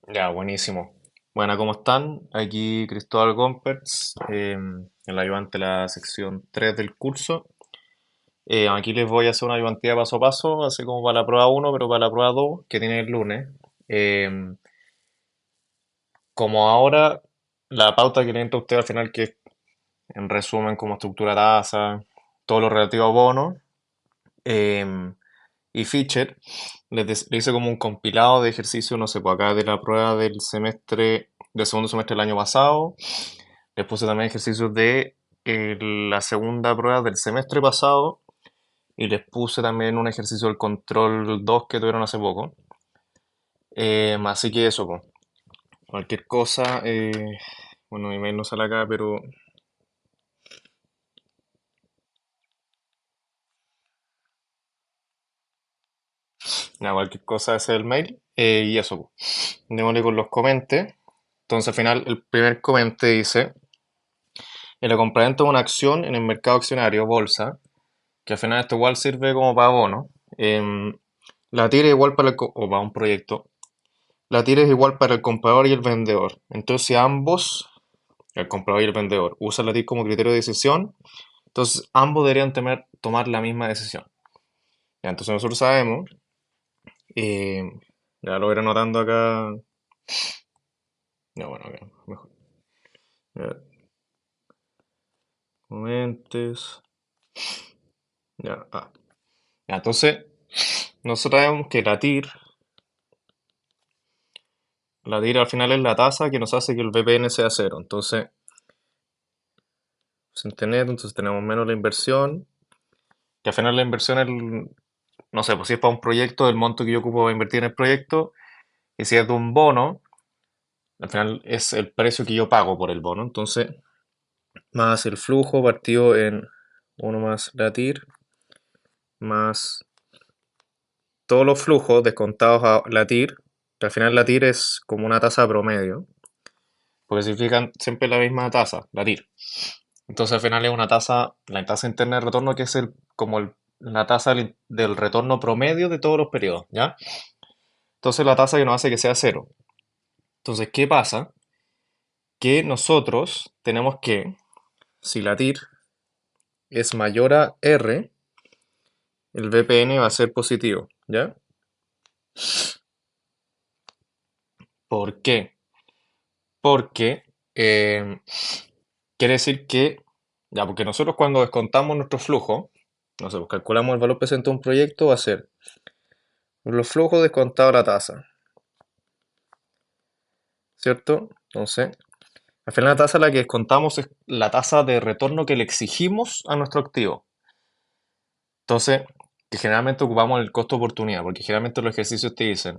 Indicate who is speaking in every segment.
Speaker 1: Ya, buenísimo. Bueno, ¿cómo están? Aquí Cristóbal Gompertz, el ayudante de la sección 3 del curso. Aquí les voy a hacer una ayudantía paso a paso, así como para la prueba uno, pero para la prueba 2 que tiene el lunes. Eh, Como ahora, la pauta que le entra a usted al final, que es en resumen como estructura tasa, todo lo relativo a bonos, eh, y Fisher, le hice como un compilado de ejercicios, no sé, pues acá de la prueba del segundo semestre del año pasado. Les puse también ejercicios de la segunda prueba del semestre pasado y les puse también un ejercicio del control 2 que tuvieron hace poco. Así que eso, pues. Cualquier cosa, bueno, mi mail no sale acá, pero nada, cualquier cosa ese es el mail. Y eso, pues. Démosle con los comentes. Entonces al final el primer comente dice, el compraventa de una acción en el mercado accionario, bolsa, que al final esto igual sirve como para bono. La tira igual o para un proyecto. La tira es igual para el comprador y el vendedor. Entonces, si ambos, el comprador y el vendedor, usan la TIR como criterio de decisión, entonces ambos deberían tomar la misma decisión. Ya, entonces nosotros sabemos, eh, ya lo voy anotando acá. Ya, bueno, ok, mejor. Ya, comentes. Ya, ya, entonces, nosotros sabemos que la TIR al final es la tasa que nos hace que el VPN sea cero. Entonces, sin tener, entonces tenemos menos la inversión, que al final la inversión es, no sé, pues si es para un proyecto, el monto que yo ocupo para invertir en el proyecto, y si es de un bono, al final es el precio que yo pago por el bono. Entonces, más el flujo partido en uno más la TIR, más todos los flujos descontados a la TIR, que al final la TIR es como una tasa promedio, porque significan siempre la misma tasa, la TIR. Entonces al final es una tasa, la tasa interna de retorno que es la tasa del retorno promedio de todos los periodos, ¿ya? Entonces la tasa que nos hace que sea cero. Entonces, ¿qué pasa? Que nosotros tenemos que, si la TIR es mayor a R, el VPN va a ser positivo, ¿ya? ¿Por qué? Porque quiere decir que, ya, porque nosotros cuando descontamos nuestro flujo, no sé, pues calculamos el valor presente de un proyecto, va a ser los flujos descontados la tasa, ¿cierto? Entonces, al final la tasa a la que descontamos es la tasa de retorno que le exigimos a nuestro activo. Entonces, que generalmente ocupamos el costo de oportunidad, porque generalmente los ejercicios te dicen,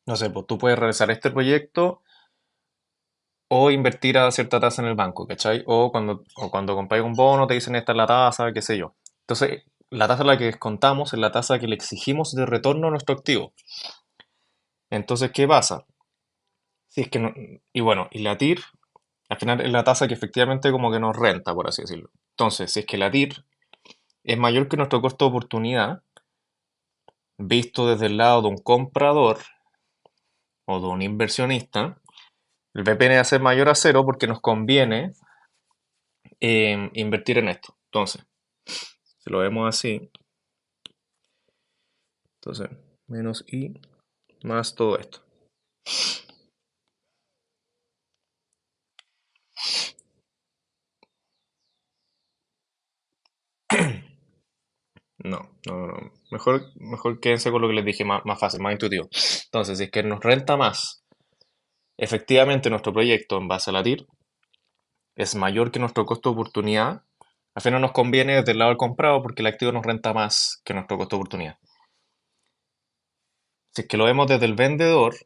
Speaker 1: no sé, pues tú puedes realizar este proyecto o invertir a cierta tasa en el banco, ¿cachai? O cuando compráis un bono te dicen esta es la tasa, qué sé yo. Entonces, la tasa a la que descontamos es la tasa que le exigimos de retorno a nuestro activo. Entonces, ¿qué pasa? Si es que y bueno, y la TIR, al final es la tasa que efectivamente como que nos renta, por así decirlo. Entonces, si es que la TIR es mayor que nuestro costo de oportunidad, visto desde el lado de un comprador o de un inversionista, el VPN va a ser mayor a cero porque nos conviene invertir en esto. Entonces, si lo vemos así, entonces menos I más todo esto. No, no, no. Mejor quédense con lo que les dije, más fácil, más intuitivo. Entonces, si es que nos renta más, efectivamente nuestro proyecto en base a la TIR es mayor que nuestro costo de oportunidad, al final nos conviene desde el lado del comprado porque el activo nos renta más que nuestro costo de oportunidad. Si es que lo vemos desde el vendedor,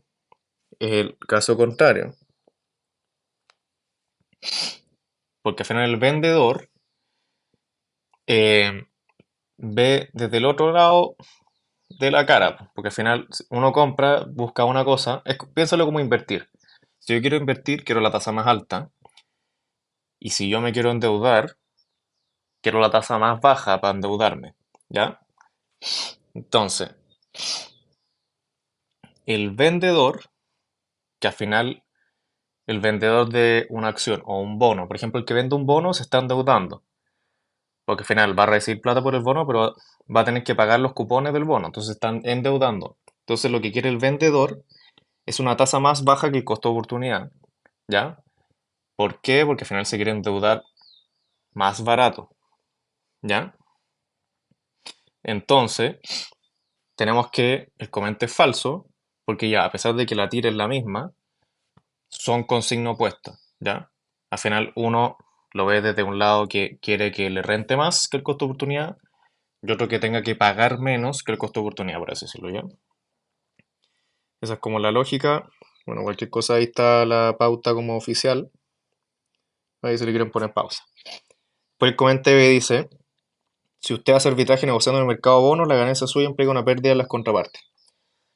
Speaker 1: es el caso contrario, porque al final el vendedor eh, ve desde el otro lado de la cara, porque al final uno compra, busca una cosa, piénsalo como invertir. Si yo quiero invertir, quiero la tasa más alta, y si yo me quiero endeudar, quiero la tasa más baja para endeudarme, ¿ya? Entonces, el vendedor que al final el vendedor de una acción o un bono, por ejemplo, el que vende un bono se está endeudando, porque al final va a recibir plata por el bono, pero va a tener que pagar los cupones del bono, entonces están endeudando. Entonces lo que quiere el vendedor es una tasa más baja que el costo de oportunidad, ¿ya? ¿Por qué? Porque al final se quiere endeudar más barato, ¿ya? Entonces, tenemos que el comente es falso, porque ya, a pesar de que la tira es la misma, son con signo opuesto, ¿ya? Al final uno lo ve desde un lado que quiere que le rente más que el costo de oportunidad y otro que tenga que pagar menos que el costo de oportunidad, por así decirlo, ¿ya? Esa es como la lógica. Bueno, cualquier cosa ahí está la pauta como oficial. Ahí si le quieren poner pausa. Pues el comente B dice, si usted hace arbitraje negociando en el mercado de bonos, la ganancia suya implica una pérdida en las contrapartes.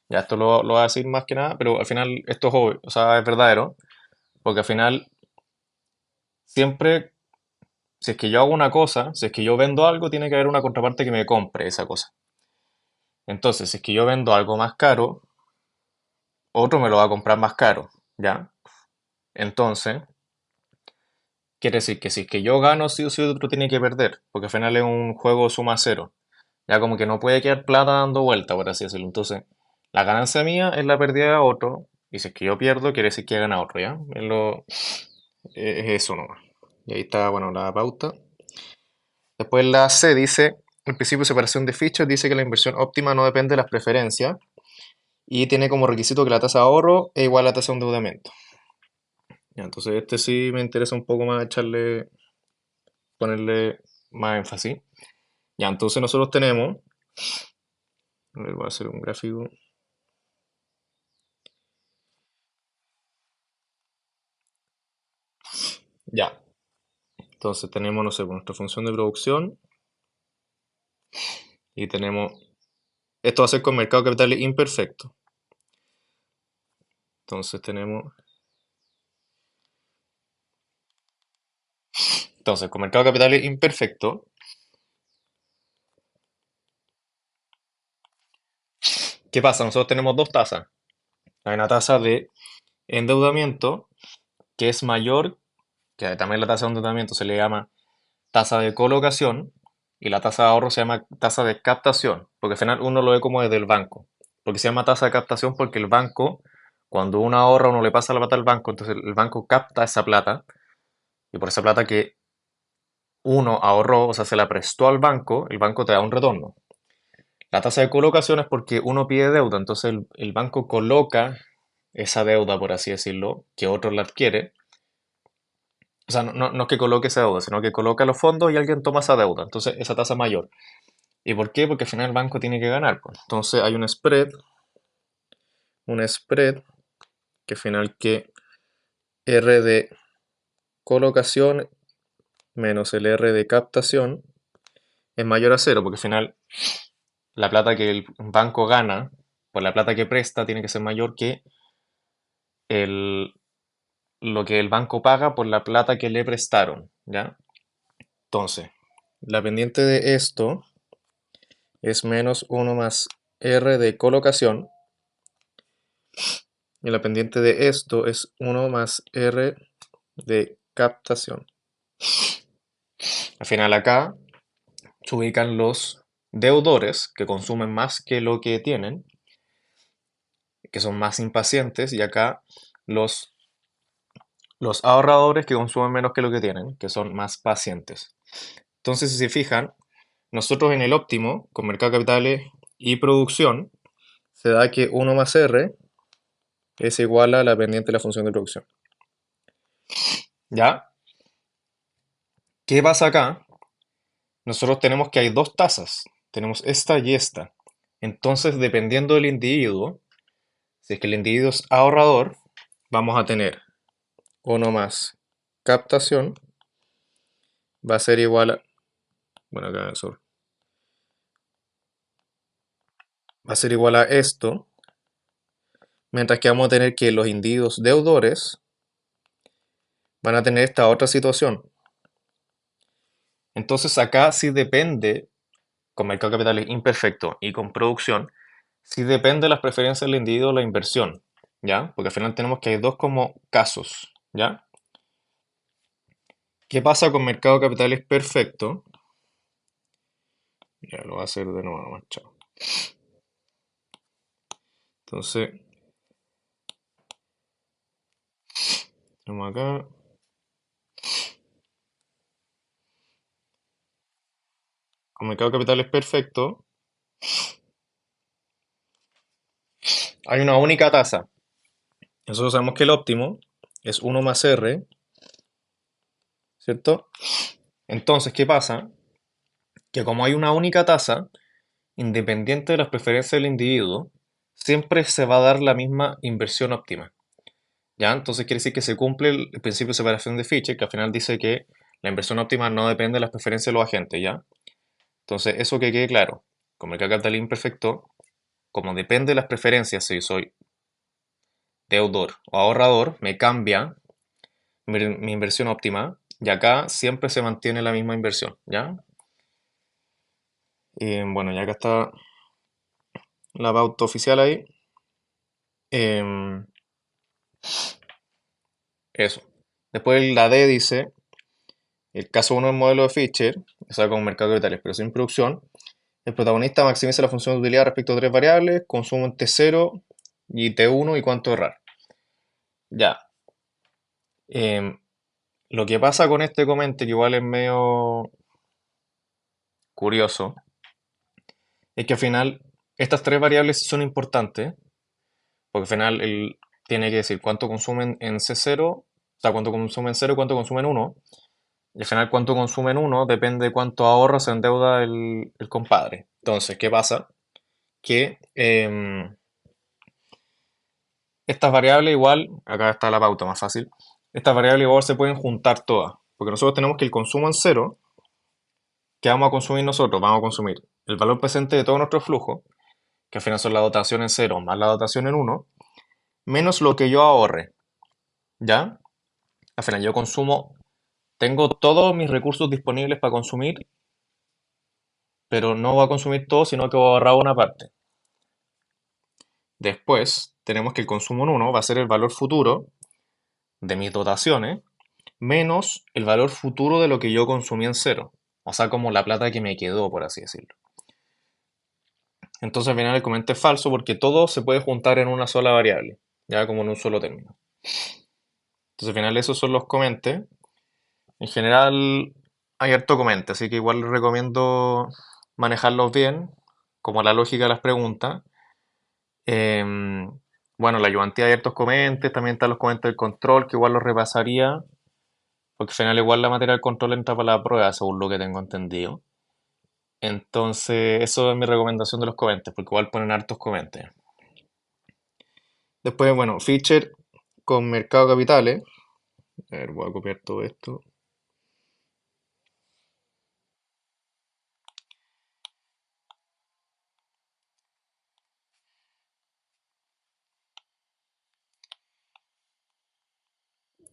Speaker 1: Ya esto lo va a decir más que nada, pero al final esto es obvio, o sea, es verdadero, porque al final siempre, si es que yo hago una cosa, si es que yo vendo algo, tiene que haber una contraparte que me compre esa cosa. Entonces, si es que yo vendo algo más caro, otro me lo va a comprar más caro, ¿ya? Entonces, quiere decir que si es que yo gano, sí o sí otro tiene que perder, porque al final es un juego suma cero. Ya como que no puede quedar plata dando vuelta, por así decirlo. Entonces, la ganancia mía es la pérdida de otro, y si es que yo pierdo, quiere decir que gana otro, ¿ya? Es eso nomás. Y ahí está, bueno, la pauta. Después la C dice, el principio de separación de fichas dice que la inversión óptima no depende de las preferencias y tiene como requisito que la tasa de ahorro es igual a la tasa de endeudamiento. Ya, entonces este sí me interesa un poco más ponerle más énfasis. Ya, entonces nosotros tenemos, a ver, voy a hacer un gráfico. Ya, entonces tenemos, no sé, pues, nuestra función de producción y tenemos, esto va a ser con mercado de capitales imperfecto. Entonces, con mercado de capitales imperfecto, ¿qué pasa? Nosotros tenemos dos tasas. Hay una tasa de endeudamiento que es mayor, que también la tasa de endeudamiento se le llama tasa de colocación y la tasa de ahorro se llama tasa de captación, porque al final uno lo ve como desde el banco. Porque se llama tasa de captación porque el banco, cuando uno ahorra, uno le pasa la plata al banco, entonces el banco capta esa plata y por esa plata que uno ahorró, o sea, se la prestó al banco, el banco te da un retorno. La tasa de colocación es porque uno pide deuda, entonces el banco coloca esa deuda, por así decirlo, que otro la adquiere. O sea, no es que coloque esa deuda, sino que coloca los fondos y alguien toma esa deuda. Entonces, esa tasa es mayor. ¿Y por qué? Porque al final el banco tiene que ganar, pues. Entonces, hay un spread que al final que R de colocación menos el R de captación es mayor a cero, porque al final la plata que el banco gana por la plata que presta tiene que ser mayor que el, lo que el banco paga por la plata que le prestaron, ¿ya? Entonces, la pendiente de esto es menos 1 más R de colocación y la pendiente de esto es 1 más R de captación. Al final acá se ubican los deudores que consumen más que lo que tienen, que son más impacientes, y acá los, los ahorradores que consumen menos que lo que tienen, que son más pacientes. Entonces, si se fijan, nosotros en el óptimo, con mercado de capitales y producción, se da que 1 más R es igual a la pendiente de la función de producción. ¿Ya? ¿Qué pasa acá? Nosotros tenemos que hay dos tasas. Tenemos esta y esta. Entonces, dependiendo del individuo, si es que el individuo es ahorrador, vamos a tener 1 más captación, va a ser igual a, bueno, acá va a ser igual a esto, mientras que vamos a tener que los individuos deudores van a tener esta otra situación. Entonces acá sí depende, con mercado de capitales imperfecto y con producción, sí depende de las preferencias del individuo la inversión. ¿ya? Porque al final tenemos que hay dos como casos, ¿ya? ¿Qué pasa con mercado de capitales perfecto? Ya lo voy a hacer de nuevo, nomás, chao. Entonces, tenemos acá, con mercado de capitales perfecto, hay una única tasa. Nosotros sabemos que el óptimo es 1 más R, ¿cierto? Entonces, ¿qué pasa? Que como hay una única tasa, independiente de las preferencias del individuo, siempre se va a dar la misma inversión óptima. ¿Ya? Entonces quiere decir que se cumple el principio de separación de Fischer, que al final dice que la inversión óptima no depende de las preferencias de los agentes, ¿ya? Entonces, eso que quede claro. Como el capital imperfecto, como depende de las preferencias, si soy deudor o ahorrador, me cambia mi inversión óptima y acá siempre se mantiene la misma inversión, ¿ya? Y bueno, ya acá está la pauta oficial ahí. Em, Eso. Después la D dice, el caso uno del modelo de Fischer, o sea, con mercado de capitales, pero sin producción, el protagonista maximiza la función de utilidad respecto a tres variables, consumo en T0 y T1 y cuánto ahorrar. Ya. Em, lo que pasa con este comente, que igual es medio curioso, es que al final estas tres variables sí son importantes, porque al final él tiene que decir cuánto consumen en C0, o sea, cuánto consumen 0 y cuánto consumen 1. Y al final cuánto consumen 1 depende de cuánto ahorra se endeuda el compadre. Entonces, ¿qué pasa? Que estas variables igual, acá está la pauta más fácil, estas variables igual se pueden juntar todas, porque nosotros tenemos que el consumo en cero, que vamos a consumir nosotros, vamos a consumir el valor presente de todo nuestro flujo, que al final son la dotación en cero más la dotación en uno, menos lo que yo ahorre, ¿ya? Al final yo consumo, tengo todos mis recursos disponibles para consumir, pero no voy a consumir todo, sino que voy a ahorrar una parte. Después tenemos que el consumo en uno va a ser el valor futuro de mis dotaciones menos el valor futuro de lo que yo consumí en cero. O sea, como la plata que me quedó, por así decirlo. Entonces al final el comentario es falso porque todo se puede juntar en una sola variable, ya como en un solo término. Entonces al final esos son los comentes. En general hay harto comente, así que igual les recomiendo manejarlos bien, como la lógica de las preguntas. Bueno, la ayudantía hay hartos comentes, también están los comentes del control, que igual los repasaría, porque al final igual la materia del control entra para la prueba, según lo que tengo entendido. Entonces, eso es mi recomendación de los comentes, porque igual ponen hartos comentes. Después, bueno, Fischer con mercado de capitales. A ver, voy a copiar todo esto.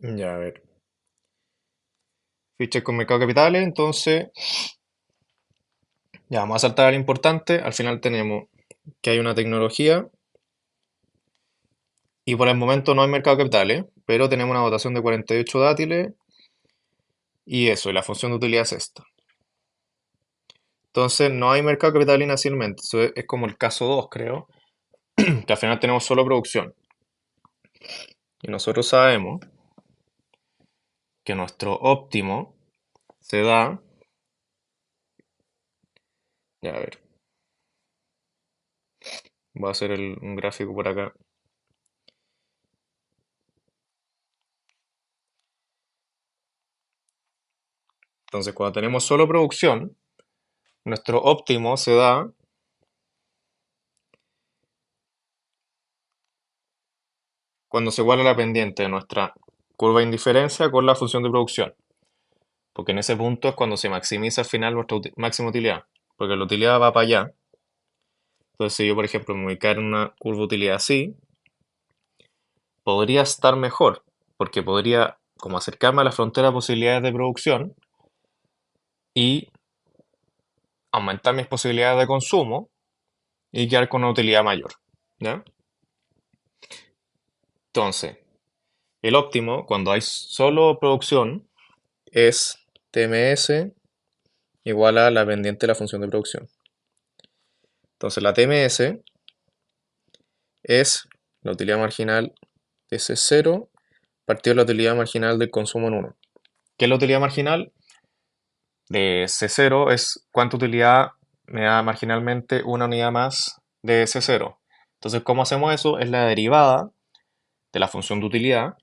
Speaker 1: Ya, a ver. Fischer con mercado de capitales, entonces, ya vamos a saltar al importante. Al final tenemos que hay una tecnología y por el momento no hay mercado de capitales, pero tenemos una dotación de 48 dátiles y eso, y la función de utilidad es esta. Entonces, no hay mercado de capital inicialmente. Eso es como el caso 2, creo, que al final tenemos solo producción. Y nosotros sabemos que nuestro óptimo se da, ya a ver, voy a hacer un gráfico por acá. Entonces, cuando tenemos solo producción, nuestro óptimo se da cuando se iguala la pendiente de nuestra curva de indiferencia con la función de producción. Porque en ese punto es cuando se maximiza al final nuestra máxima utilidad. Porque la utilidad va para allá. Entonces, si yo, por ejemplo, me ubicara en una curva de utilidad así, podría estar mejor. Porque podría como acercarme a la frontera de posibilidades de producción y aumentar mis posibilidades de consumo y quedar con una utilidad mayor. ¿Ya? Entonces, el óptimo, cuando hay solo producción, es TMS igual a la pendiente de la función de producción. Entonces, la TMS es la utilidad marginal de C0 partido de la utilidad marginal del consumo en 1. ¿Qué es la utilidad marginal? De C0 es cuánta utilidad me da marginalmente una unidad más de C0. Entonces, ¿cómo hacemos eso? Es la derivada de la función de utilidad,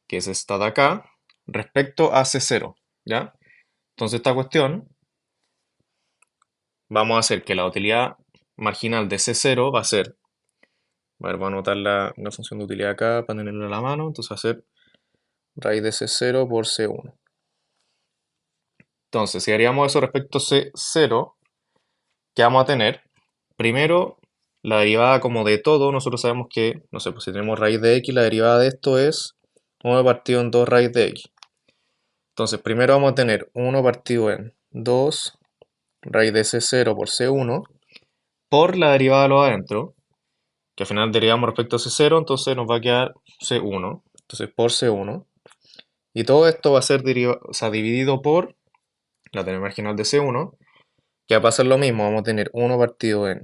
Speaker 1: que es esta de acá, respecto a C0, ¿ya? Entonces, esta cuestión, vamos a hacer que la utilidad marginal de C0 va a ser, a ver, voy a anotar la función de utilidad acá para tenerla a la mano, entonces va a ser raíz de C0 por C1. Entonces, si haríamos eso respecto a C0, ¿qué vamos a tener? Primero, la derivada como de todo, nosotros sabemos que, no sé, pues si tenemos raíz de x, la derivada de esto es 1 partido en 2 raíz de x. Entonces, primero vamos a tener 1 partido en 2 raíz de C0 por C1 por la derivada de lo adentro, que al final derivamos respecto a C0, entonces nos va a quedar C1, entonces por C1. Y todo esto va a ser dividido por la teoría marginal de C1, que va a pasar lo mismo, vamos a tener 1 partido en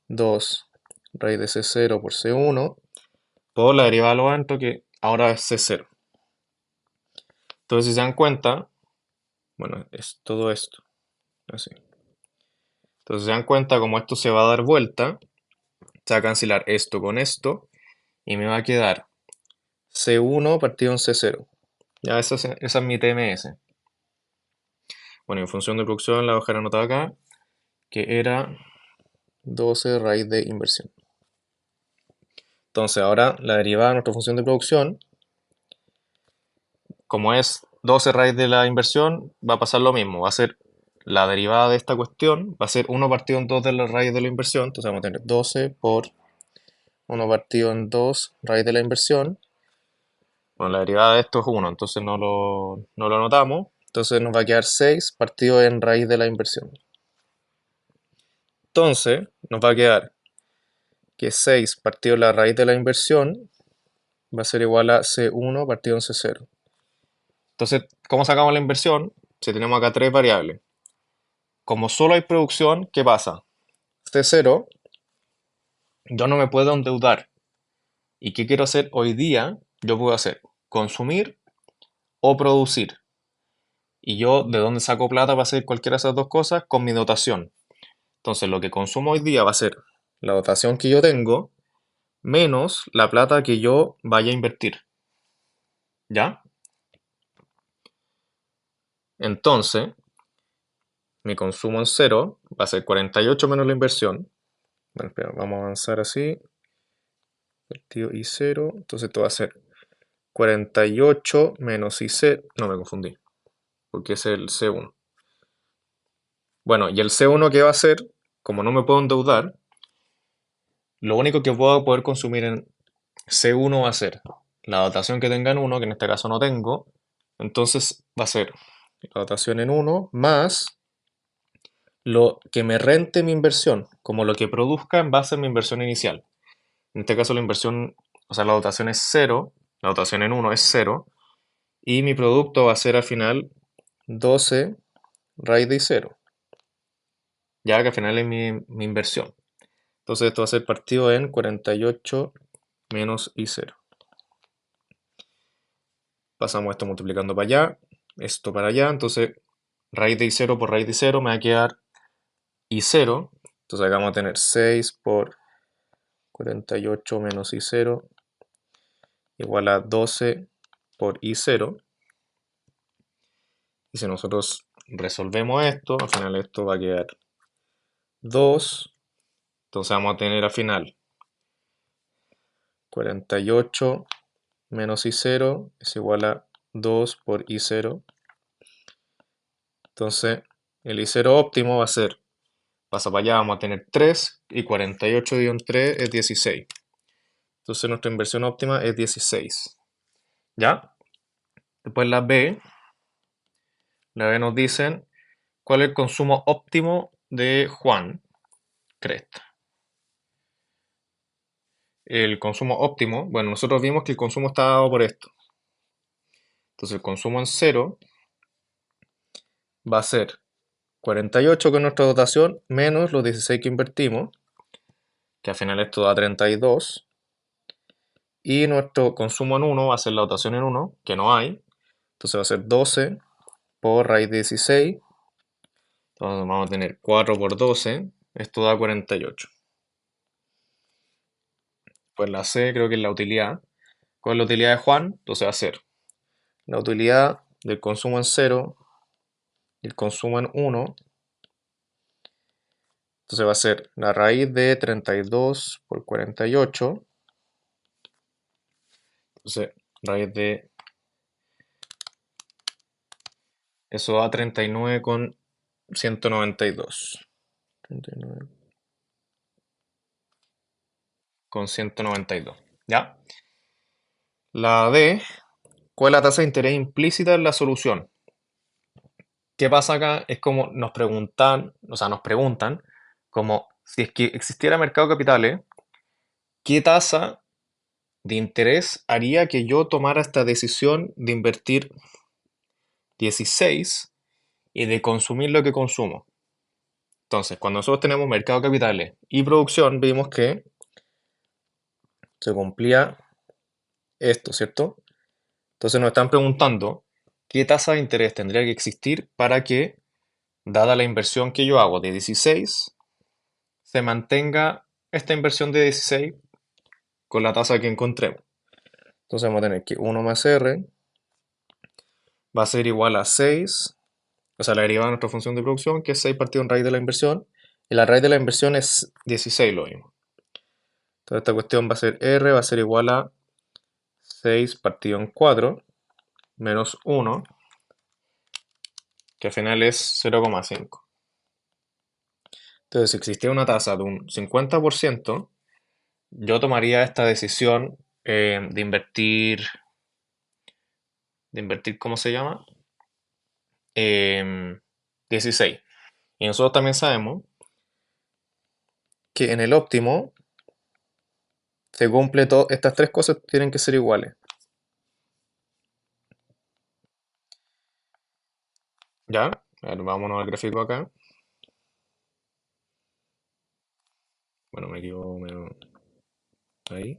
Speaker 1: 2 raíz de C0 por C1 por la derivada de lo adentro, que ahora es C0. Entonces, si se dan cuenta, bueno, es todo esto, así. Entonces, si se dan cuenta, como esto se va a dar vuelta, se va a cancelar esto con esto, y me va a quedar C1 partido en C0. Ya, esa es mi TMS. Bueno, en función de producción la voy a dejar anotada acá, que era 12 raíz de inversión. Entonces, ahora la derivada de nuestra función de producción, como es 12 raíz de la inversión, va a pasar lo mismo. Va a ser la derivada de esta cuestión, va a ser 1 partido en 2 de la raíz de la inversión. Entonces vamos a tener 12 por 1 partido en 2 raíz de la inversión. Bueno, la derivada de esto es 1, entonces no lo anotamos. Entonces nos va a quedar 6 partido en raíz de la inversión. Entonces nos va a quedar que 6 partido en la raíz de la inversión va a ser igual a C1 partido en C0. Entonces, ¿cómo sacamos la inversión? Si tenemos acá tres variables. Como solo hay producción, ¿qué pasa? C0, yo no me puedo endeudar. ¿Y qué quiero hacer hoy día? Yo puedo hacer consumir o producir. Y yo, ¿de dónde saco plata para hacer cualquiera de esas dos cosas? Con mi dotación. Entonces, lo que consumo hoy día va a ser la dotación que yo tengo menos la plata que yo vaya a invertir. ¿Ya? Entonces, mi consumo en cero va a ser 48 menos la inversión. Bueno, espera, vamos a avanzar así. Partido I0. Entonces esto va a ser 48 menos I0. No, me confundí. Porque es el C1. Bueno, y el C1 que va a ser, como no me puedo endeudar, lo único que puedo poder consumir en C1 va a ser la dotación que tenga en 1, que en este caso no tengo. Entonces va a ser la dotación en 1 más lo que me rente mi inversión, como lo que produzca en base a mi inversión inicial. En este caso la inversión, o sea, la dotación es 0, la dotación en 1 es 0, y mi producto va a ser al final 12 raíz de 0, ya que al final es mi inversión. Entonces esto va a ser partido en 48 menos I0. Pasamos esto multiplicando para allá, esto para allá, entonces raíz de I0 por raíz de 0 me va a quedar I0. Entonces acá vamos a tener 6 por 48 menos I0 igual a 12 por I0. Y si nosotros resolvemos esto, al final esto va a quedar 2. Entonces vamos a tener al final 48 menos I0 es igual a 2 por I0. Entonces el I0 óptimo va a ser, pasa para allá, vamos a tener 3 y 48 dividido en 3 es 16. Entonces nuestra inversión óptima es 16. ¿Ya? Después la B nos dicen cuál es el consumo óptimo de Juan Cresta. el consumo óptimo, bueno, nosotros vimos que el consumo está dado por esto. Entonces el consumo en cero va a ser 48 con nuestra dotación menos los 16 que invertimos, que al final esto da 32. Y nuestro consumo en 1 va a ser la dotación en 1, que no hay. Entonces va a ser 12 por raíz de 16. Entonces vamos a tener 4 por 12. Esto da 48. Pues la C creo que es la utilidad. ¿Cuál es la utilidad de Juan? Entonces va a ser la utilidad del consumo en 0 y el consumo en 1. Entonces va a ser la raíz de 32 por 48. Entonces, raíz de eso da 39 con 192. 39 con 192. ¿Ya? La D, ¿cuál es la tasa de interés implícita en la solución? ¿Qué pasa acá? Es como nos preguntan, o sea, nos preguntan como si es que existiera mercado de capitales, ¿qué tasa de interés haría que yo tomara esta decisión de invertir 16 y de consumir lo que consumo? Entonces, cuando nosotros tenemos mercado de capitales y producción, vimos que se cumplía esto, ¿cierto? Entonces nos están preguntando qué tasa de interés tendría que existir para que, dada la inversión que yo hago de 16, se mantenga esta inversión de 16 con la tasa que encontremos. Entonces vamos a tener que 1 más R va a ser igual a 6, o sea, la derivada de nuestra función de producción, que es 6 partido en raíz de la inversión, y la raíz de la inversión es 16 lo mismo. Entonces esta cuestión va a ser R, va a ser igual a 6 partido en 4, menos 1, que al final es 0,5. Entonces, si existía una tasa de un 50%, yo tomaría esta decisión de invertir, ¿cómo se llama? 16. Y nosotros también sabemos que en el óptimo se cumple todo, estas tres cosas tienen que ser iguales. ¿Ya? A ver, vámonos al gráfico acá. Bueno, me equivoco, ahí.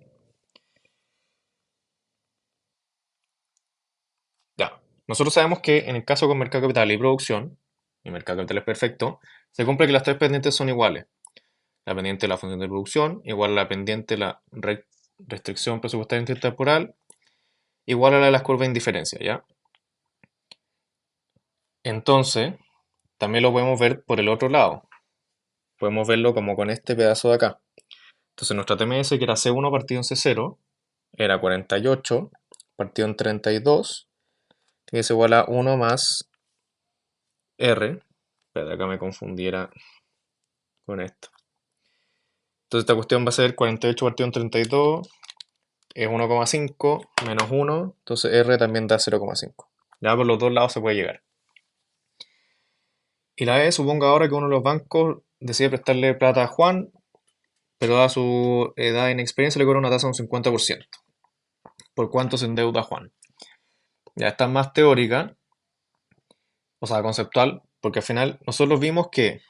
Speaker 1: Ya. Nosotros sabemos que en el caso con mercado de capital y producción, y mercado de capital es perfecto, se cumple que las tres pendientes son iguales. La pendiente de la función de producción, igual a la pendiente de la restricción presupuestaria intertemporal, igual a la de las curvas de indiferencia, ¿ya? Entonces, también lo podemos ver por el otro lado. Podemos verlo como con este pedazo de acá. Entonces, nuestra TMS, que era C1 partido en C0, era 48 partido en 32, que es igual a 1 más R. Espera, acá me confundiera con esto. Entonces, esta cuestión va a ser 48 partido en 32, es 1,5 menos 1, entonces R también da 0,5. Ya por los dos lados se puede llegar. Y la E, suponga ahora que uno de los bancos decide prestarle plata a Juan, pero dada su edad e inexperiencia le cobra una tasa de un 50%. ¿Por cuánto se endeuda Juan? Ya está más teórica, o sea, conceptual, porque al final nosotros vimos que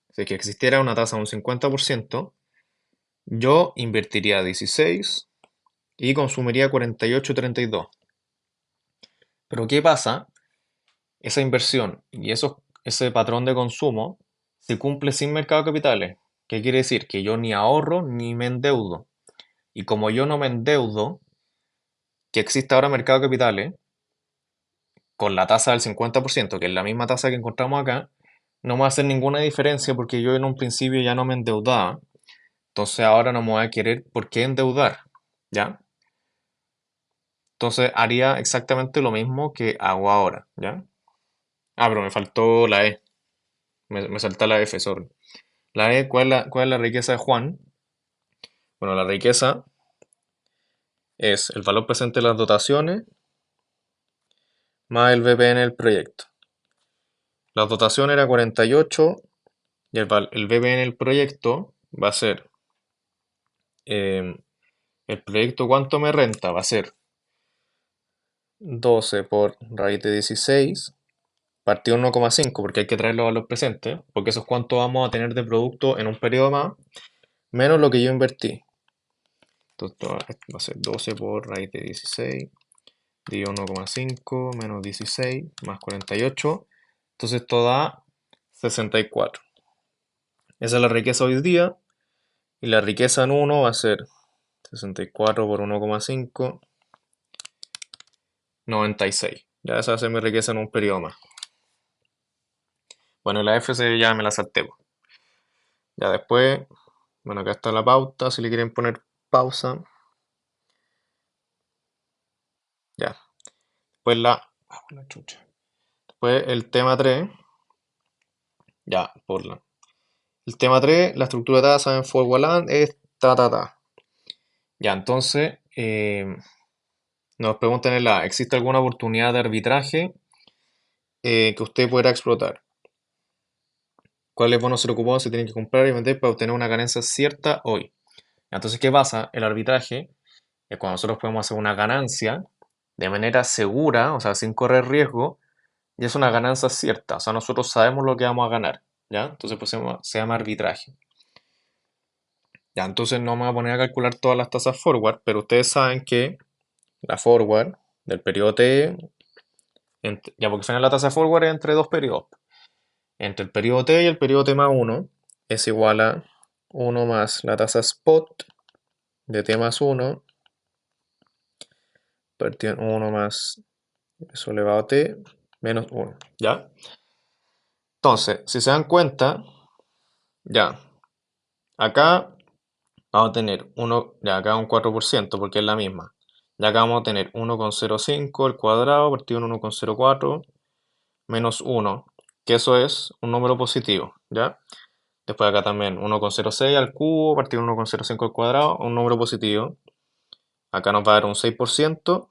Speaker 1: si que existiera una tasa de un 50%, yo invertiría 16 y consumiría 48,32. Pero ¿qué pasa? Esa inversión y ese patrón de consumo se cumple sin mercado de capitales. ¿Qué quiere decir? Que yo ni ahorro ni me endeudo. Y como yo no me endeudo, que existe ahora mercado de capitales, con la tasa del 50%, que es la misma tasa que encontramos acá, no me va a hacer ninguna diferencia porque yo en un principio ya no me endeudaba. Entonces ahora no me voy a querer por qué endeudar. ¿Ya? Entonces haría exactamente lo mismo que hago ahora. ¿Ya? Ah, pero me faltó la E. Me salta la F, sorry. La E, ¿cuál es la riqueza de Juan? Bueno, la riqueza es el valor presente de las dotaciones más el BP en el proyecto. La dotación era 48 y el BP en el proyecto va a ser el proyecto cuánto me renta va a ser 12 por raíz de 16 partido 1,5 porque hay que traerlo a los presentes, porque eso es cuánto vamos a tener de producto en un periodo más, menos lo que yo invertí. Entonces va a ser 12 por raíz de 16 dividido 1,5 menos 16 más 48. Entonces esto da 64. Esa es la riqueza hoy día. Y la riqueza en 1 va a ser 64 por 1,5, 96. Ya esa va a ser mi riqueza en un periodo más. Bueno, la FC ya me la salté, po. Ya después, bueno, acá está la pauta, si le quieren poner pausa. Ya. Después la chucha. Después el tema 3. Ya, por la. El tema 3, la estructura de tasa en Forward es ta. Ya, entonces, nos preguntan en la, ¿existe alguna oportunidad de arbitraje que usted pueda explotar? ¿Cuáles bonos se ocupados se tienen que comprar y vender para obtener una ganancia cierta hoy? Entonces, ¿qué pasa? El arbitraje es cuando nosotros podemos hacer una ganancia de manera segura, o sea, sin correr riesgo, y es una ganancia cierta, o sea, nosotros sabemos lo que vamos a ganar, ¿ya? Entonces, pues se llama arbitraje. Ya, entonces no me voy a poner a calcular todas las tasas forward, pero ustedes saben que la forward del periodo T, ya porque al final la tasa forward es entre dos periodos. Entre el periodo T y el periodo T más 1 es igual a 1 más la tasa spot de T más 1 partido en 1 más eso elevado a T menos 1. ¿Ya? Entonces, si se dan cuenta, ya, acá vamos a tener ya acá un 4% porque es la misma. Ya acá vamos a tener 1,05 al cuadrado partido en 1,04 menos 1, que eso es un número positivo, ¿ya? Después acá también 1,06 al cubo partido en 1,05 al cuadrado, un número positivo. Acá nos va a dar un 6%.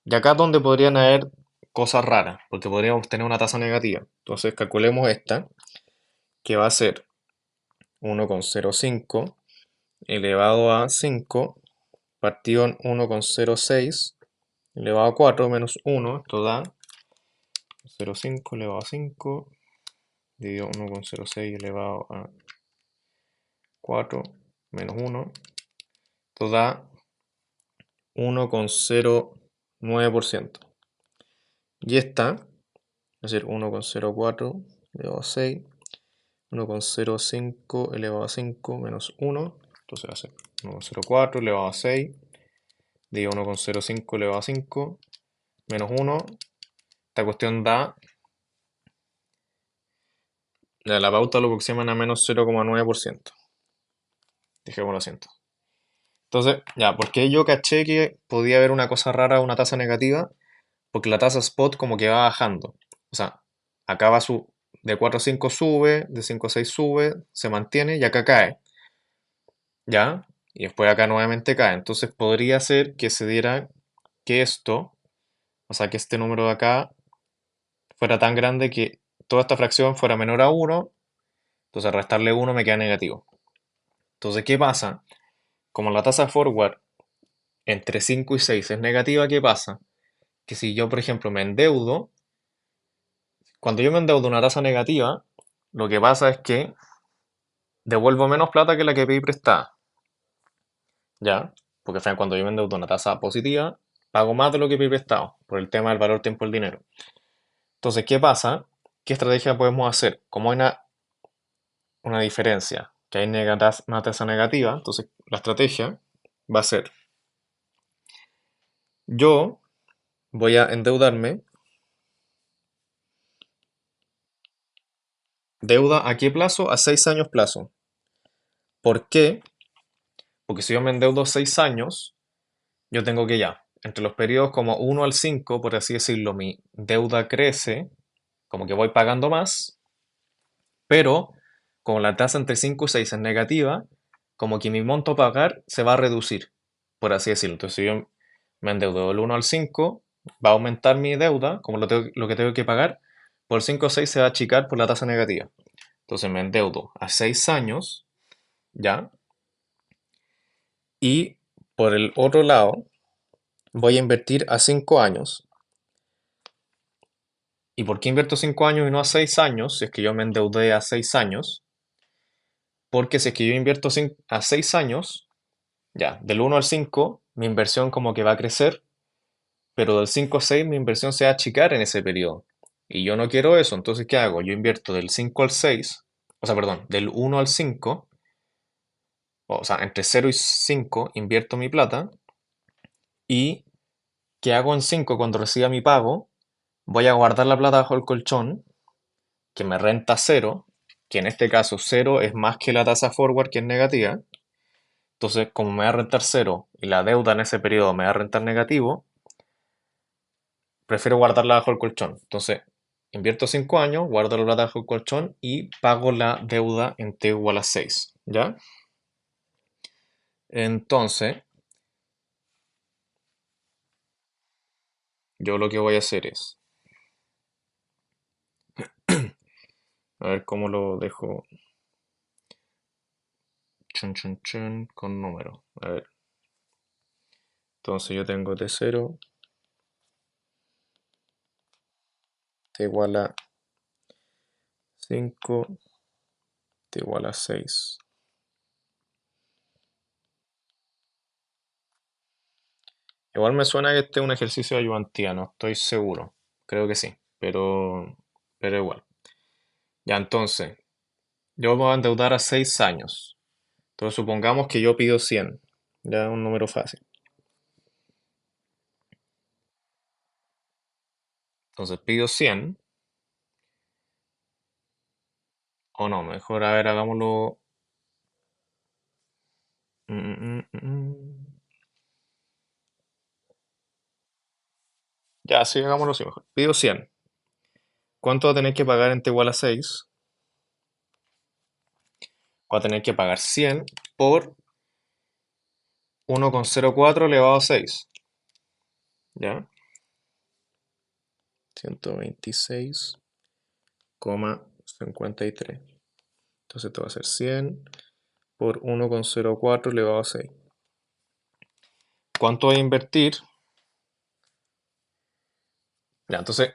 Speaker 1: Y acá es donde podrían haber cosas raras, porque podríamos tener una tasa negativa. Entonces calculemos esta, que va a ser 1,05 elevado a 5 partido en 1,06 elevado a 4 menos 1. Esto da 0,5 elevado a 5 dividido 1,06 elevado a 4 menos 1. Esto da 1,09%. Y esta, es decir, 1,04 elevado a 6, 1,05 elevado a 5 menos 1. Entonces va a ser 1,04 elevado a 6, dividido 1,05 elevado a 5, menos 1. Esta cuestión da, la pauta lo aproximan a menos 0,9%. Dejémoslo así. Entonces, ya, ¿por qué yo caché que podía haber una cosa rara, una tasa negativa? Porque la tasa spot como que va bajando. O sea, acá va de 4 a 5 sube, de 5 a 6 sube, se mantiene y acá cae. ¿Ya? Y después acá nuevamente cae. Entonces podría ser que se diera que esto, o sea, que este número de acá fuera tan grande que toda esta fracción fuera menor a 1, entonces restarle 1 me queda negativo. Entonces, ¿qué pasa? Como la tasa forward entre 5 y 6 es negativa, ¿qué pasa? Que si yo, por ejemplo, me endeudo, cuando yo me endeudo una tasa negativa, lo que pasa es que devuelvo menos plata que la que pedí prestada. ¿Ya? Porque al final cuando yo me endeudo una tasa positiva, pago más de lo que pedí prestado, por el tema del valor tiempo del dinero. Entonces, ¿qué pasa? ¿Qué estrategia podemos hacer? Como hay una diferencia, que hay una tasa negativa, entonces la estrategia va a ser, yo voy a endeudarme, ¿deuda a qué plazo? A 6 años plazo. ¿Por qué? Porque si yo me endeudo 6 años, yo tengo que ya, entre los periodos como 1 al 5, por así decirlo, mi deuda crece, como que voy pagando más, pero como la tasa entre 5 y 6 es negativa, como que mi monto a pagar se va a reducir, por así decirlo. Entonces, si yo me endeudo del 1 al 5, va a aumentar mi deuda, como lo que tengo que pagar, por 5 o 6 se va a achicar por la tasa negativa. Entonces me endeudo a 6 años, ¿ya? Y por el otro lado, voy a invertir a 5 años. ¿Y por qué invierto 5 años y no a 6 años? Si es que yo me endeudé a 6 años. Porque si es que yo invierto a 6 años, ya, del 1 al 5, mi inversión como que va a crecer, pero del 5 a 6 mi inversión se va a achicar en ese periodo. Y yo no quiero eso, entonces ¿qué hago? Yo invierto del 5 al 6, o sea, perdón, del 1 al 5, o sea, entre 0 y 5 invierto mi plata. ¿Y qué hago en 5 cuando reciba mi pago? Voy a guardar la plata bajo el colchón, que me renta cero, que en este caso cero es más que la tasa forward, que es negativa. Entonces, como me va a rentar cero y la deuda en ese periodo me va a rentar negativo, prefiero guardarla bajo el colchón. Entonces, invierto 5 años, guardo la plata bajo el colchón y pago la deuda en t igual a 6. ¿Ya? Entonces, yo lo que voy a hacer es, a ver cómo lo dejo, chun, chun, chun, con número. A ver, entonces yo tengo t0, t igual a 5, t igual a 6. Igual me suena que este es un ejercicio de ayudantía, no estoy seguro. Creo que sí, pero igual. Ya, entonces, yo me voy a endeudar a 6 años. Entonces, supongamos que yo pido 100. Ya es un número fácil. Entonces, pido 100. O no, mejor, a ver, hagámoslo. mm, mm, mm, mm. Ya, sí, hagámoslo así mejor. Pido 100. ¿Cuánto va a tener que pagar en t igual a 6? Va a tener que pagar 100 por 1,04 elevado a 6. ¿Ya? 126,53. Entonces esto va a ser 100 por 1,04 elevado a 6. ¿Cuánto voy a invertir? Ya, entonces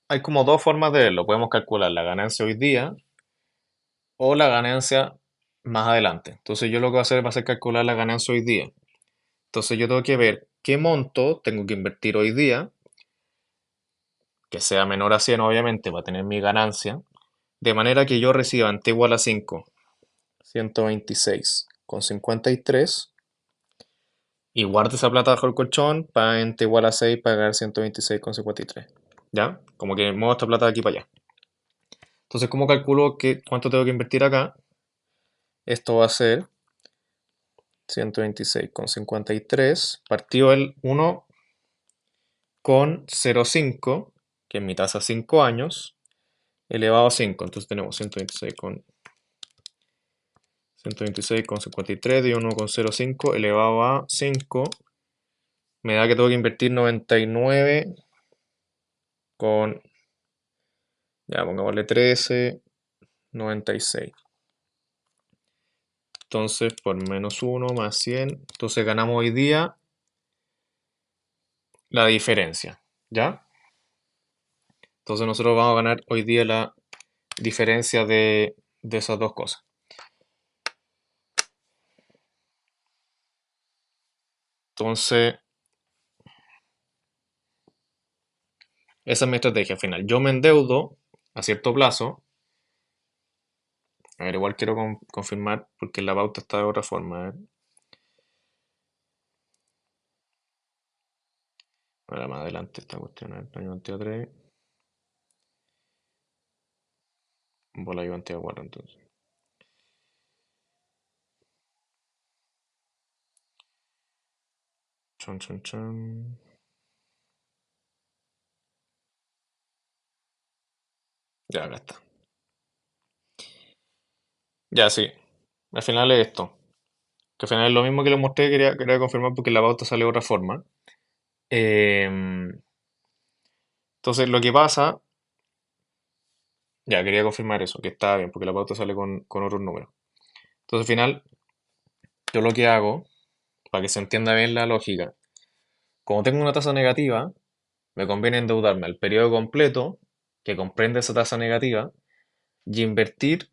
Speaker 1: hay como dos formas de verlo. Podemos calcular la ganancia hoy día o la ganancia más adelante. Entonces yo lo que voy a hacer va a ser calcular la ganancia hoy día. Entonces yo tengo que ver qué monto tengo que invertir hoy día, que sea menor a 100 obviamente, para tener mi ganancia, de manera que yo reciba en t igual a 5, 126,53, y guarde esa plata bajo el colchón para en t igual a 6 pagar 126,53. ¿Ya? Como que muevo esta plata de aquí para allá. Entonces, ¿cómo calculo cuánto tengo que invertir acá? Esto va a ser 126,53 partido el 1,05, que es mi tasa 5 años, elevado a 5. Entonces tenemos 126,53 de 1,05 elevado a 5. Me da que tengo que invertir 99 con, ya pongámosle 13,96. Entonces, por menos 1 más 100, entonces ganamos hoy día la diferencia, ¿ya? Entonces nosotros vamos a ganar hoy día la diferencia de esas dos cosas. Entonces, esa es mi estrategia al final. Yo me endeudo a cierto plazo. A ver, igual quiero confirmar porque la pauta está de otra forma. A ver. Ahora más adelante esta cuestión. A ver, año 23. Bola año 24 entonces. Chon, chon, chon. Ya, acá está. Ya, sí. Al final es esto. Que al final es lo mismo que lo mostré, quería confirmar porque la pauta sale de otra forma. Entonces, lo que pasa, ya quería confirmar eso, que está bien, porque la pauta sale con otros números. Entonces, al final, yo lo que hago para que se entienda bien la lógica. Como tengo una tasa negativa, me conviene endeudarme al periodo completo, que comprende esa tasa negativa, y invertir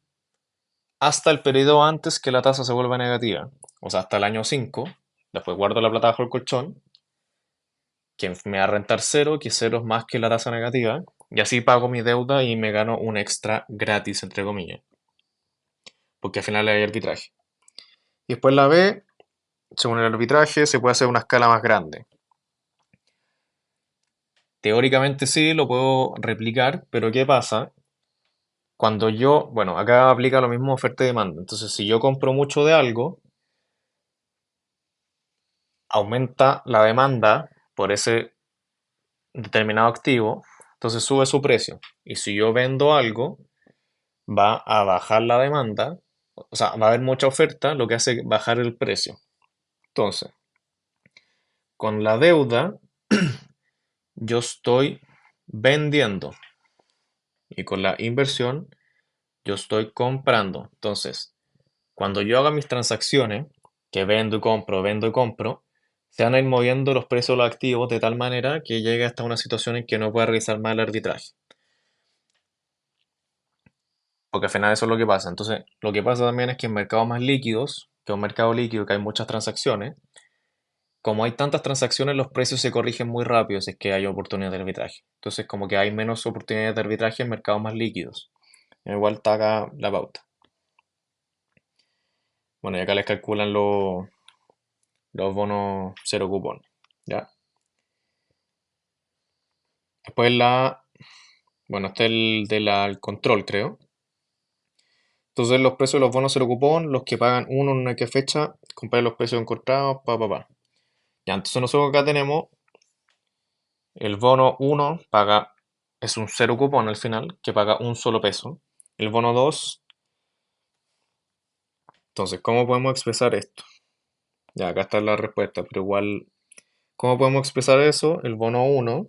Speaker 1: hasta el periodo antes que la tasa se vuelva negativa. O sea, hasta el año 5. Después guardo la plata bajo el colchón, que me va a rentar cero, que cero es más que la tasa negativa, y así pago mi deuda y me gano un extra gratis, entre comillas, porque al final hay arbitraje. Y después la B, según el arbitraje, se puede hacer una escala más grande. Teóricamente sí, lo puedo replicar, pero ¿qué pasa? Cuando yo, bueno, acá aplica lo mismo oferta y demanda. Entonces, si yo compro mucho de algo, aumenta la demanda por ese determinado activo, entonces sube su precio. Y si yo vendo algo, va a bajar la demanda, o sea, va a haber mucha oferta, lo que hace bajar el precio. Entonces, con la deuda, yo estoy vendiendo y con la inversión, yo estoy comprando. Entonces, cuando yo haga mis transacciones, que vendo y compro, se van a ir moviendo los precios de los activos de tal manera que llegue hasta una situación en que no pueda realizar más el arbitraje. Porque al final eso es lo que pasa. Entonces, lo que pasa también es que en mercados más líquidos, que un mercado líquido que hay muchas transacciones, como hay tantas transacciones, los precios se corrigen muy rápido si es que hay oportunidades de arbitraje. Entonces, como que hay menos oportunidades de arbitraje en mercados más líquidos. Igual está acá la pauta. Bueno, y acá les calculan los bonos cero cupón. ¿Ya? Después bueno, está el el control, creo. Entonces los precios de los bonos cero cupón, los que pagan uno en una que fecha, comprar los precios encontrados, pa. Ya, entonces nosotros acá tenemos el bono uno paga, es un cero cupón al final, que paga un solo peso. El bono 2, entonces, ¿cómo podemos expresar esto? Ya, acá está la respuesta, pero igual, ¿cómo podemos expresar eso? El bono uno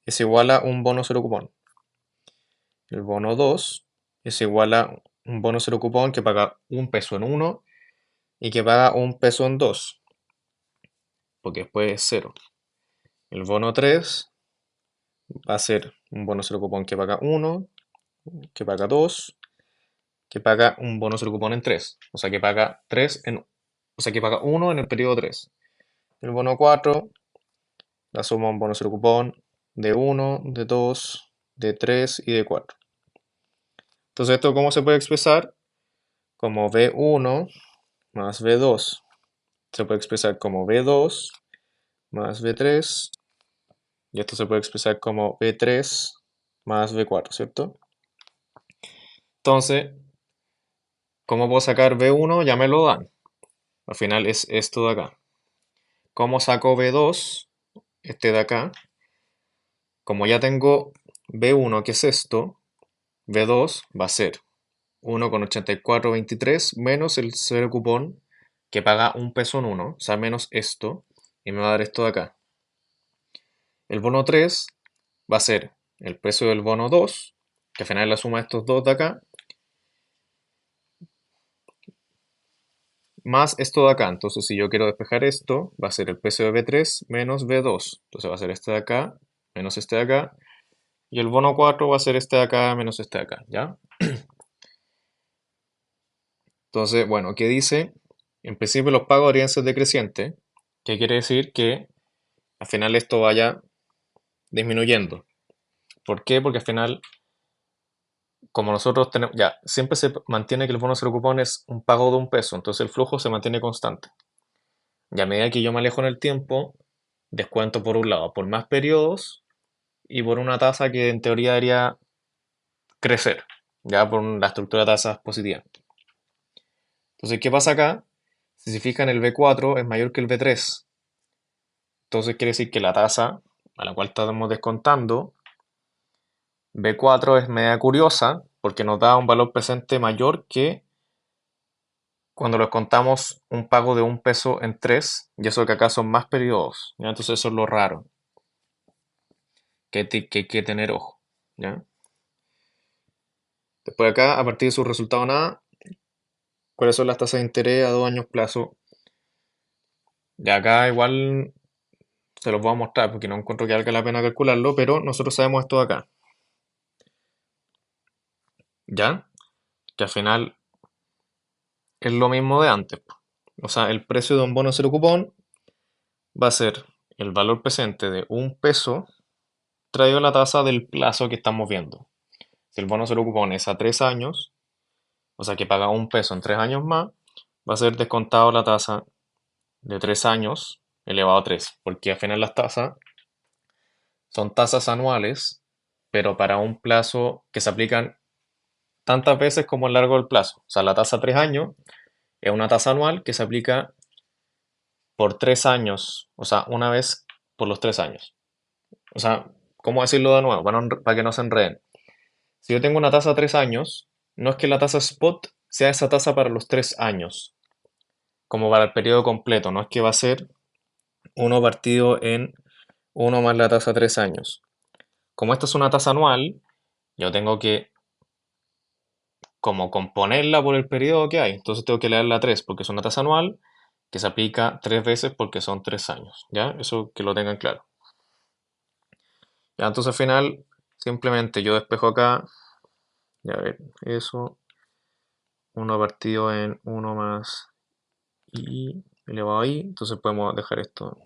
Speaker 1: es igual a un bono cero cupón. El bono 2 es igual a un bono cero cupón que paga un peso en uno y que paga un peso en 2, porque después es cero. El bono 3 va a ser un bono cero cupón que paga uno, que paga 2, que paga un bono cero cupón en 3. O sea, que paga 3 o sea, que paga 1 en el periodo 3. El bono 4 la suma un bono cero cupón de 1, de 2, de 3 y de 4. Entonces, ¿esto cómo se puede expresar? Como B1 más B2. Se puede expresar como B2 más B3. Y esto se puede expresar como B3 más B4, ¿cierto? Entonces, ¿cómo puedo sacar B1? Ya me lo dan. Al final es esto de acá. ¿Cómo saco B2? Este de acá. Como ya tengo B1, que es esto, B2 va a ser 1,8423 menos el cero cupón que paga un peso en 1, o sea, menos esto, y me va a dar esto de acá. El bono 3 va a ser el precio del bono 2, que al final es la suma de estos dos de acá, más esto de acá. Entonces, si yo quiero despejar esto, va a ser el precio de B3 menos B2. Entonces va a ser este de acá menos este de acá. Y el bono 4 va a ser este de acá menos este de acá, ¿ya? Entonces, bueno, ¿qué dice? En principio los pagos deberían ser decrecientes, que quiere decir que al final esto vaya disminuyendo. ¿Por qué? Porque al final, como nosotros tenemos, ya, siempre se mantiene que el bono cero cupón es un pago de un peso, entonces el flujo se mantiene constante. Y a medida que yo me alejo en el tiempo, descuento por un lado por más periodos y por una tasa que en teoría debería crecer, ya por la estructura de tasas positiva. Entonces, ¿qué pasa acá? Si se fijan, el B4 es mayor que el B3. Entonces quiere decir que la tasa a la cual estamos descontando, B4 es media curiosa porque nos da un valor presente mayor que cuando lo descontamos un pago de un peso en 3, y eso que acá son más periodos, ¿ya? Entonces eso es lo raro, que hay que tener ojo, ¿ya? Después acá, a partir de su resultado nada, ¿Cuáles son las tasas de interés a 2 años plazo? De acá igual se los voy a mostrar porque no encuentro que valga la pena calcularlo, pero nosotros sabemos esto de acá, ¿ya? Que al final es lo mismo de antes, po. O sea, el precio de un bono cero cupón va a ser el valor presente de 1 peso traído a la tasa del plazo que estamos viendo. Si el bono cero cupón es a 3 años, o sea que paga 1 peso en 3 años más, va a ser descontado la tasa de 3 años elevado a 3, porque al final las tasas son tasas anuales, pero para un plazo que se aplican tantas veces como el largo del plazo. O sea, la tasa a 3 años es una tasa anual que se aplica por 3 años, o sea, una vez por los 3 años. O sea, ¿cómo decirlo de nuevo? Para que no se enreden. Si yo tengo una tasa a 3 años, no es que la tasa spot sea esa tasa para los 3 años, como para el periodo completo, no es que va a ser uno partido en uno más la tasa a 3 años. Como esta es una tasa anual, yo tengo que como componerla por el periodo que hay. Entonces tengo que leerla a 3 porque es una tasa anual que se aplica 3 veces porque son 3 años. ¿Ya? Eso que lo tengan claro. Ya, entonces al final simplemente yo despejo acá. Ya ver, eso. 1 partido en 1 más i elevado a i. Entonces podemos dejar esto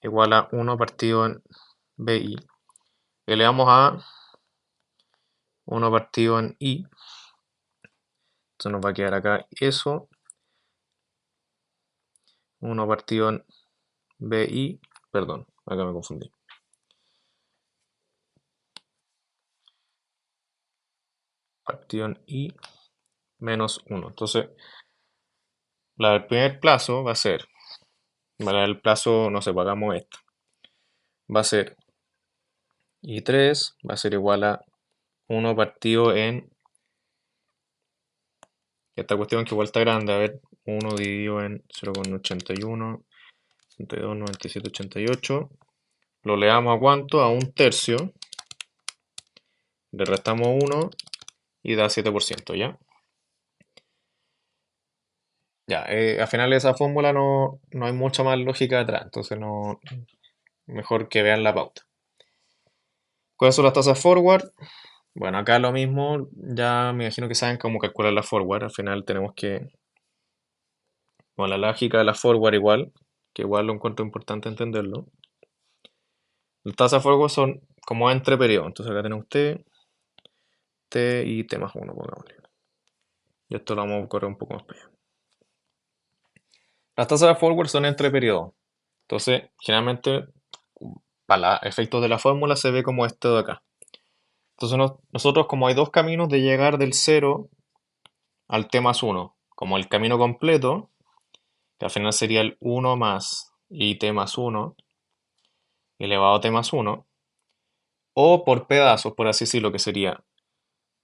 Speaker 1: igual a 1 partido en bi. Elevamos a 1 partido en i. Entonces nos va a quedar acá eso. 1 partido en bi. Perdón, acá me confundí. Partido en i menos 1. Entonces, la del primer plazo va a ser, la del plazo, no sé, pagamos esto. Va a ser i3, va a ser igual a 1 partido en esta cuestión que igual está grande, a ver, 1 dividido en 0,81, 62, 97, 88. Lo le damos a cuánto? A 1/3. Le restamos 1 y da 7%, ¿ya? Ya, al final de esa fórmula no hay mucha más lógica detrás, entonces no, mejor que vean la pauta. ¿Cuáles son las tasas forward? Bueno, acá lo mismo, ya me imagino que saben cómo calcular la forward. Al final tenemos que, bueno, la lógica de la forward igual, que igual lo encuentro importante entenderlo. Las tasas forward son como entre periodos. Entonces acá tenemos T, T y T más 1, pongámosle. Y esto lo vamos a correr un poco más para allá. Las tasas forward son entre periodos. Entonces, generalmente, para efectos de la fórmula se ve como esto de acá. Entonces nosotros como hay dos caminos de llegar del 0 al T más 1, como el camino completo, que al final sería el 1 más it más 1 elevado a t más 1, o por pedazos, por así decirlo, que sería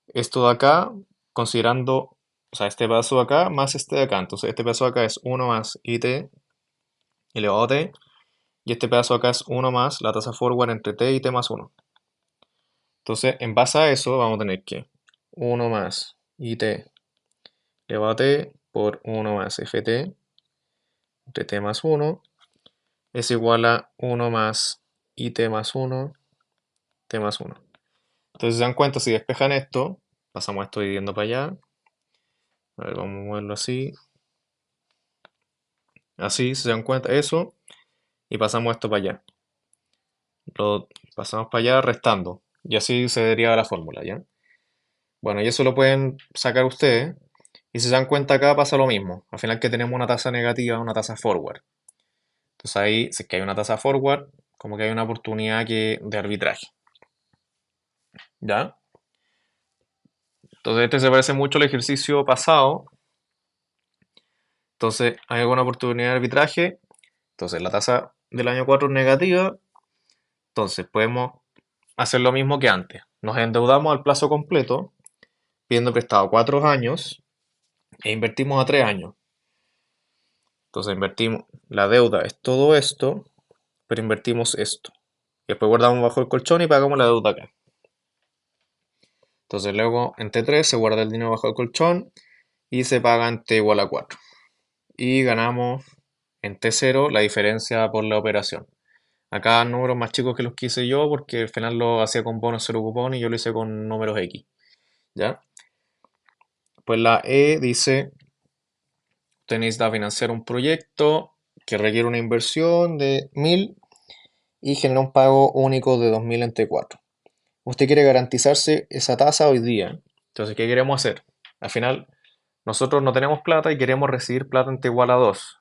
Speaker 1: esto de acá, considerando, o sea, este pedazo de acá más este de acá. Entonces este pedazo de acá es 1 más it elevado a t, y este pedazo de acá es 1 más la tasa forward entre t y t más 1. Entonces, en base a eso, vamos a tener que 1 más it elevado a t por 1 más ft entre t más 1 es igual a 1 más it más 1, t más 1. Entonces, se dan cuenta, si despejan esto, pasamos esto dividiendo para allá. A ver, vamos a moverlo así. Así, se dan cuenta, eso. Y pasamos esto para allá. Lo pasamos para allá restando. Y así se deriva la fórmula, ¿ya? Bueno, y eso lo pueden sacar ustedes. Y si se dan cuenta acá pasa lo mismo. Al final que tenemos una tasa negativa, una tasa forward. Entonces ahí, si es que hay una tasa forward, como que hay una oportunidad de arbitraje. ¿Ya? Entonces este se parece mucho al ejercicio pasado. Entonces hay alguna oportunidad de arbitraje. Entonces la tasa del año 4 es negativa. Entonces podemos hacer lo mismo que antes. Nos endeudamos al plazo completo, pidiendo prestado 4 años e invertimos a 3 años. Entonces invertimos, la deuda es todo esto, pero invertimos esto. Y después guardamos bajo el colchón y pagamos la deuda acá. Entonces luego en T3 se guarda el dinero bajo el colchón y se paga en T igual a 4. Y ganamos en T0 la diferencia por la operación. Acá números más chicos que los que hice yo porque al final lo hacía con bonos 0 cupón y yo lo hice con números X. ¿Ya? Pues la E dice, tenéis que financiar un proyecto que requiere una inversión de 1000 y genera un pago único de 2000 en T4. Usted quiere garantizarse esa tasa hoy día. Entonces, ¿qué queremos hacer? Al final, nosotros no tenemos plata y queremos recibir plata en T igual a 2.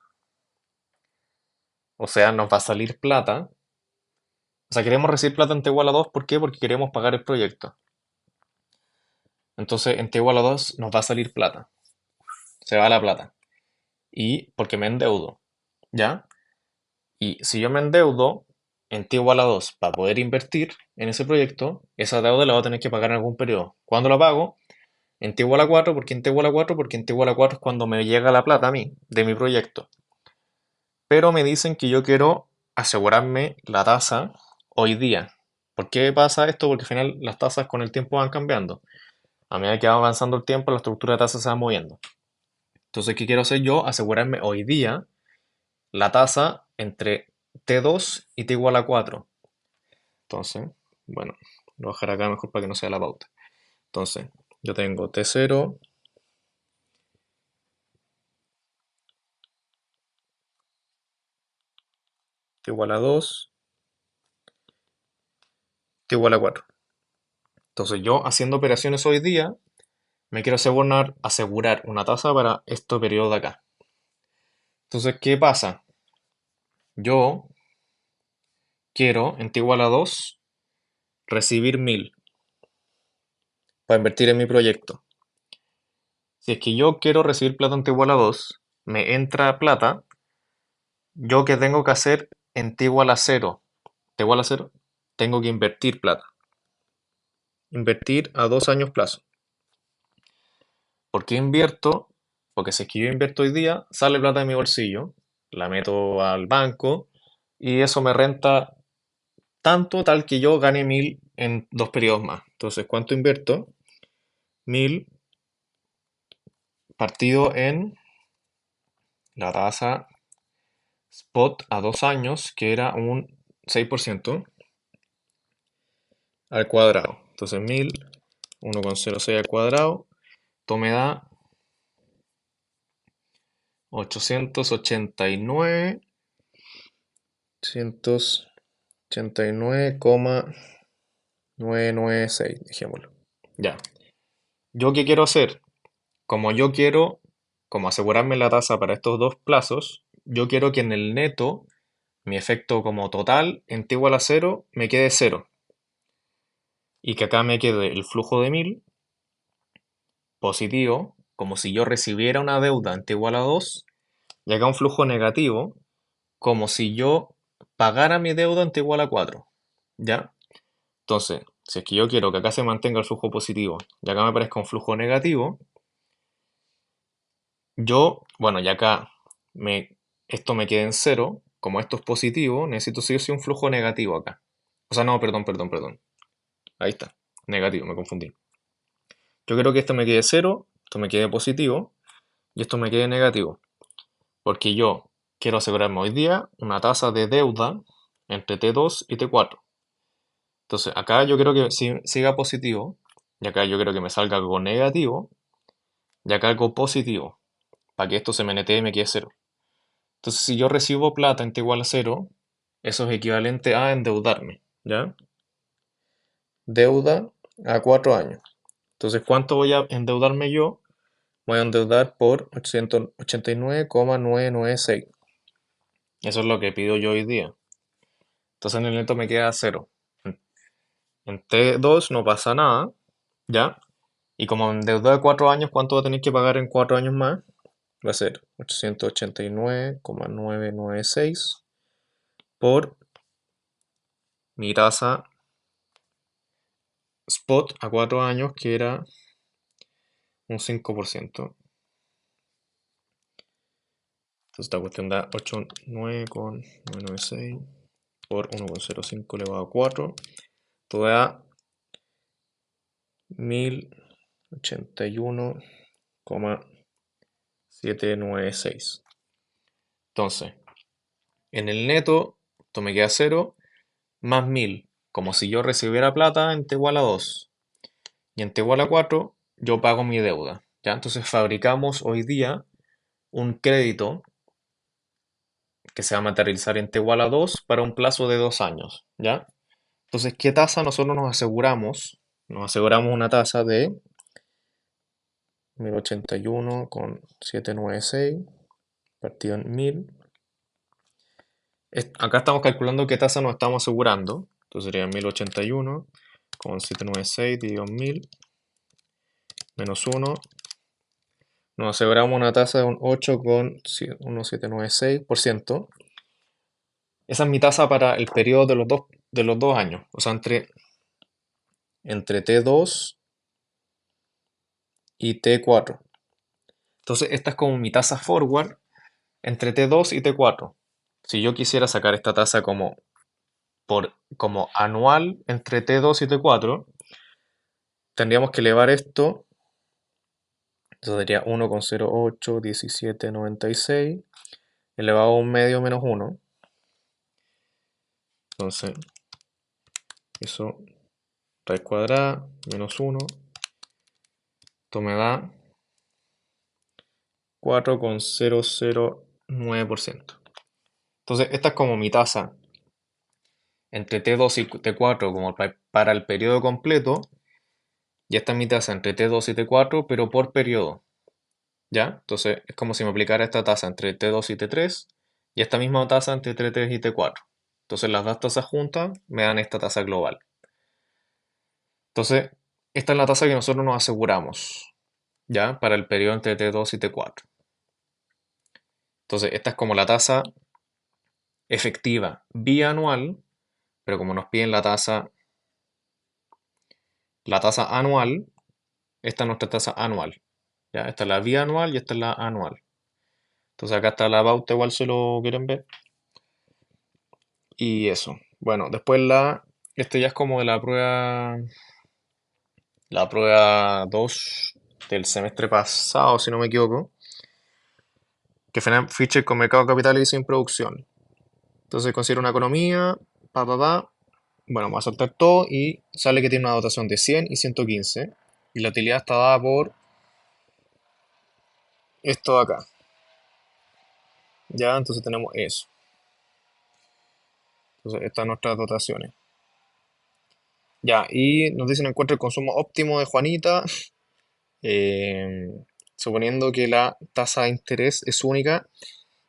Speaker 1: O sea, nos va a salir plata. O sea, queremos recibir plata en T igual a 2. ¿Por qué? Porque queremos pagar el proyecto. Entonces, en T igual a 2 nos va a salir plata. Se va la plata. Y porque me endeudo. ¿Ya? Y si yo me endeudo en T igual a 2 para poder invertir en ese proyecto, esa deuda la voy a tener que pagar en algún periodo. ¿Cuándo la pago? En T igual a 4, porque en T igual a 4, porque en T igual a 4 es cuando me llega la plata a mí, de mi proyecto. Pero me dicen que yo quiero asegurarme la tasa hoy día. ¿Por qué pasa esto? Porque al final las tasas con el tiempo van cambiando. A medida que va avanzando el tiempo, la estructura de tasas se va moviendo. Entonces, ¿qué quiero hacer yo? Asegurarme hoy día la tasa entre T2 y T igual a 4. Entonces, bueno, lo voy a dejar acá mejor para que no sea la pauta. Entonces, yo tengo T0 T igual a 2, T igual a 4. Entonces, yo haciendo operaciones hoy día, me quiero asegurar una tasa para este periodo de acá. Entonces, ¿qué pasa? Yo quiero en T igual a 2 recibir 1000 para invertir en mi proyecto. Si es que yo quiero recibir plata en T igual a 2, me entra plata, ¿yo qué tengo que hacer en T igual a 0? T igual a 0, tengo que invertir plata. Invertir a 2 años plazo. ¿Por qué invierto? Porque si es que yo invierto hoy día, sale plata de mi bolsillo, la meto al banco y eso me renta tanto tal que yo gane 1000 en 2 periodos más. Entonces, ¿cuánto invierto? 1000 partido en la tasa spot a 2 años, que era un 6% al cuadrado. Entonces, 1000, 1,06 al cuadrado, esto me da 889, 889,996, dejémoslo. Ya. ¿Yo qué quiero hacer? Como yo quiero, como asegurarme la tasa para estos dos plazos, yo quiero que en el neto, mi efecto como total, en t igual a 0, me quede 0. Y que acá me quede el flujo de 1000 positivo, como si yo recibiera una deuda en t igual a 2, y acá un flujo negativo, como si yo pagara mi deuda en t igual a 4. ¿Ya? Entonces, si es que yo quiero que acá se mantenga el flujo positivo y acá me parezca un flujo negativo, yo, bueno, y acá esto me queda en 0, como esto es positivo, necesito sí o sí un flujo negativo acá. O sea, no, perdón. Ahí está, negativo, me confundí. Yo quiero que esto me quede 0, esto me quede positivo y esto me quede negativo. Porque yo quiero asegurarme hoy día una tasa de deuda entre T2 y T4. Entonces, acá yo quiero que siga positivo y acá yo quiero que me salga algo negativo y acá algo positivo, para que esto se me netee y me quede 0. Entonces, si yo recibo plata en t igual a 0, eso es equivalente a endeudarme, ¿ya? Deuda a 4 años. Entonces, ¿cuánto voy a endeudarme yo? Voy a endeudar por 889,996. Eso es lo que pido yo hoy día. Entonces, en el neto me queda 0. En T2 no pasa nada, ¿ya? Y como endeudado de 4 años, ¿cuánto voy a tener que pagar en 4 años más? Va a ser 889,996 por mi tasa spot a 4 años, que era un 5%. Entonces esta cuestión da 89,996 por 1,05 elevado a 4. Esto da 1081,796. Entonces, en el neto, esto me queda 0, más 1000, como si yo recibiera plata en T igual a 2. Y en T igual a 4, yo pago mi deuda. ¿Ya? Entonces fabricamos hoy día un crédito que se va a materializar en T igual a 2 para un plazo de 2 años. ¿Ya? Entonces, ¿qué tasa nosotros nos aseguramos? Nos aseguramos una tasa de 1081,796 partido en 1000. Acá estamos calculando qué tasa nos estamos asegurando. Entonces sería 1081,796 dividido en 1000 menos 1. Nos aseguramos una tasa de un 8,1796%. Esa es mi tasa para el periodo de los dos años. O sea, entre T2 y T4. Entonces, esta es como mi tasa forward entre T2 y T4. Si yo quisiera sacar esta tasa como anual entre T2 y T4, tendríamos que elevar esto. Eso sería 1,081796 elevado a un medio menos 1. Entonces, eso, raíz cuadrada, menos 1. Esto me da 4,009%. Entonces, esta es como mi tasa entre T2 y T4 como para el periodo completo. Y esta es mi tasa entre T2 y T4, pero por periodo. ¿Ya? Entonces, es como si me aplicara esta tasa entre T2 y T3 y esta misma tasa entre T3 y T4. Entonces, las dos tasas juntas me dan esta tasa global. Entonces, esta es la tasa que nosotros nos aseguramos, ¿ya? Para el periodo entre T2 y T4. Entonces, esta es como la tasa efectiva bianual, pero como nos piden la tasa anual, esta es nuestra tasa anual, ¿ya? Esta es la bianual y esta es la anual. Entonces, acá está la pauta, igual se lo quieren ver. Y eso. Bueno, después este ya es como de la prueba 2 del semestre pasado, si no me equivoco, que fue feature con mercado de capital y sin producción. Entonces considera una economía, pa. Bueno, vamos a saltar todo y sale que tiene una dotación de 100 y 115. Y la utilidad está dada por esto de acá. Ya, entonces tenemos eso. Entonces, estas son nuestras dotaciones. Ya, y nos dicen encuentra el consumo óptimo de Juanita. eh, Suponiendo que la tasa de interés es única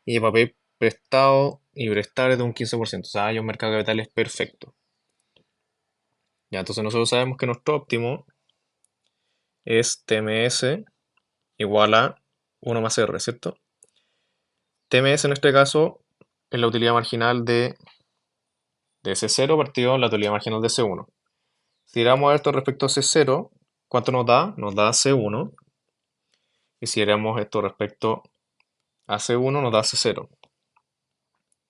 Speaker 1: y el papel prestado y prestar es de un 15%. O sea, hay un mercado de capitales perfecto. Ya, entonces nosotros sabemos que nuestro óptimo es TMS igual a 1 más R, ¿cierto? TMS en este caso es la utilidad marginal de C0 partido la utilidad marginal de C1. Si tiramos esto respecto a C0, ¿cuánto nos da? Nos da C1. Y si tiramos esto respecto a C1, nos da C0.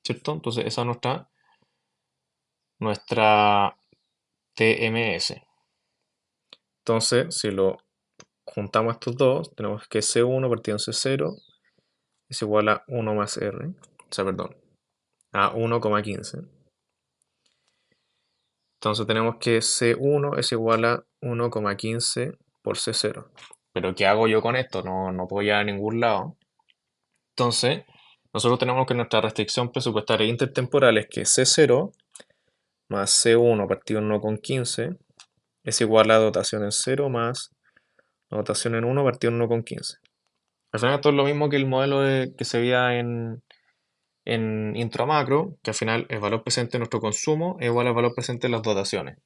Speaker 1: ¿Cierto? Entonces esa es nuestra TMS. Entonces, si lo juntamos estos dos, tenemos que C1 partido en C0 es igual a 1 más R. O sea, perdón, a 1,15. Entonces tenemos que C1 es igual a 1,15 por C0. Pero ¿qué hago yo con esto? No puedo llegar a ningún lado. Entonces, nosotros tenemos que nuestra restricción presupuestaria intertemporal es que C0 más C1 partido en 1,15 es igual a dotación en 0 más dotación en 1 partido en 1,15. Al final esto es lo mismo que el modelo que se veía en intro macro, que al final el valor presente de nuestro consumo es igual al valor presente de las dotaciones.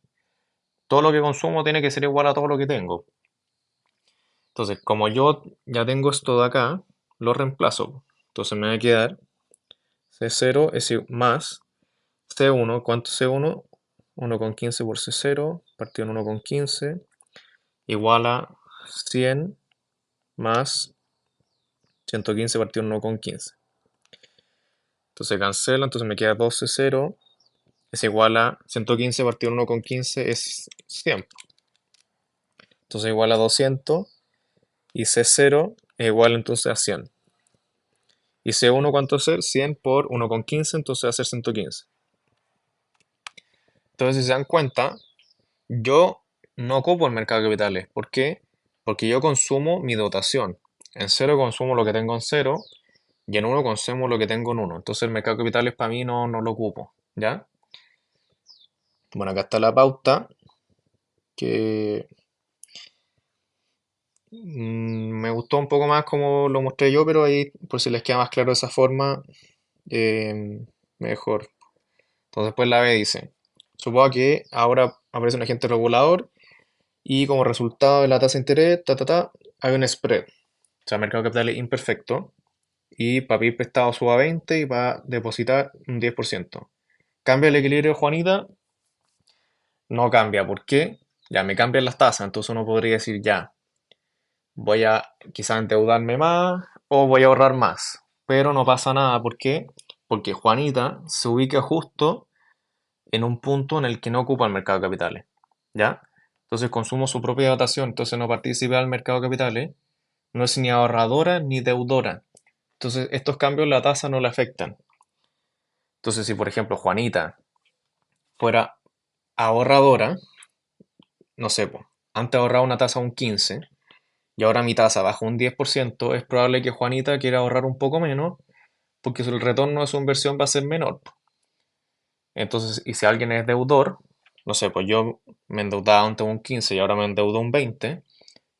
Speaker 1: Todo lo que consumo tiene que ser igual a todo lo que tengo. Entonces, como yo ya tengo esto de acá, lo reemplazo. Entonces me va a quedar C0 es más C1. ¿Cuánto es C1? 1,15 por C0 partido en 1,15 igual a 100 más 115 partido en 1,15. Entonces cancela, entonces me queda 2C0 es igual a 115 partido en 1,15 es 100. entonces igual a 200, y C0 es igual entonces a 100. Y C1, ¿cuánto va a ser? 100 por 1,15, entonces va a ser 115. Entonces, si se dan cuenta, yo no ocupo el mercado de capitales. ¿Por qué? Porque yo consumo mi dotación. En cero consumo lo que tengo en cero y en uno consumo lo que tengo en uno. Entonces el mercado de capitales para mí no lo ocupo. ¿Ya? Bueno, acá está la pauta que me gustó un poco más como lo mostré yo, pero ahí por si les queda más claro de esa forma, mejor. Entonces pues la B dice, supongo que ahora aparece un agente regulador y como resultado de la tasa de interés, hay un spread. O sea, mercado de capitales imperfecto. Y para pedir prestado suba 20 y para depositar un 10%. ¿Cambia el equilibrio, Juanita? No cambia. ¿Por qué? Ya me cambian las tasas, entonces uno podría decir ya, voy a quizás endeudarme más o voy a ahorrar más. Pero no pasa nada. ¿Por qué? Porque Juanita se ubica justo en un punto en el que no ocupa el mercado de capitales. ¿Ya? Entonces consumo su propia dotación, entonces no participa del mercado de capitales, no es ni ahorradora ni deudora. Entonces estos cambios la tasa no le afectan. Entonces si por ejemplo Juanita fuera ahorradora, no sé, po, antes ahorraba una tasa un 15 y ahora mi tasa baja un 10%, es probable que Juanita quiera ahorrar un poco menos porque el retorno de su inversión va a ser menor. Entonces, y si alguien es deudor, no sé, pues yo me endeudaba antes un 15 y ahora me endeudo un 20,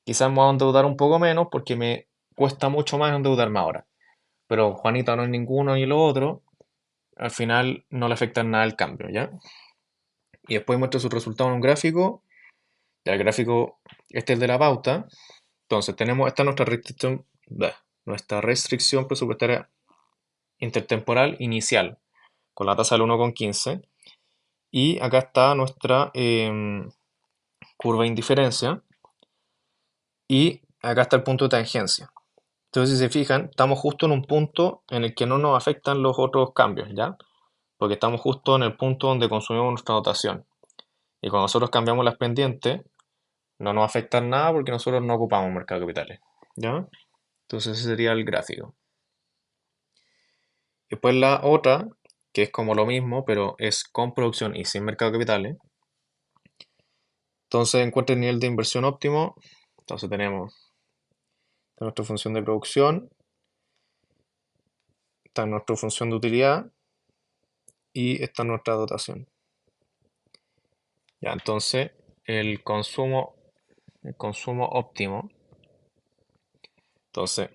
Speaker 1: quizás me voy a endeudar un poco menos porque me cuesta mucho más endeudarme ahora. Pero Juanita no es ninguno y lo otro, al final no le afecta en nada el cambio, ¿ya? Y después muestra su resultado en un gráfico. Ya el gráfico, este es el de la pauta. Entonces tenemos esta nuestra restricción presupuestaria intertemporal inicial, con la tasa del 1,15. Y acá está nuestra curva de indiferencia. Y acá está el punto de tangencia. Entonces, si se fijan, estamos justo en un punto en el que no nos afectan los otros cambios, ¿ya? Porque estamos justo en el punto donde consumimos nuestra dotación. Y cuando nosotros cambiamos las pendientes, no nos afecta en nada porque nosotros no ocupamos mercado de capitales, ¿ya? Entonces ese sería el gráfico. Después la otra, que es como lo mismo, pero es con producción y sin mercado de capitales. Entonces encuentra el nivel de inversión óptimo. Entonces tenemos nuestra función de producción, está nuestra función de utilidad y está nuestra dotación. Ya, entonces el consumo óptimo. Entonces,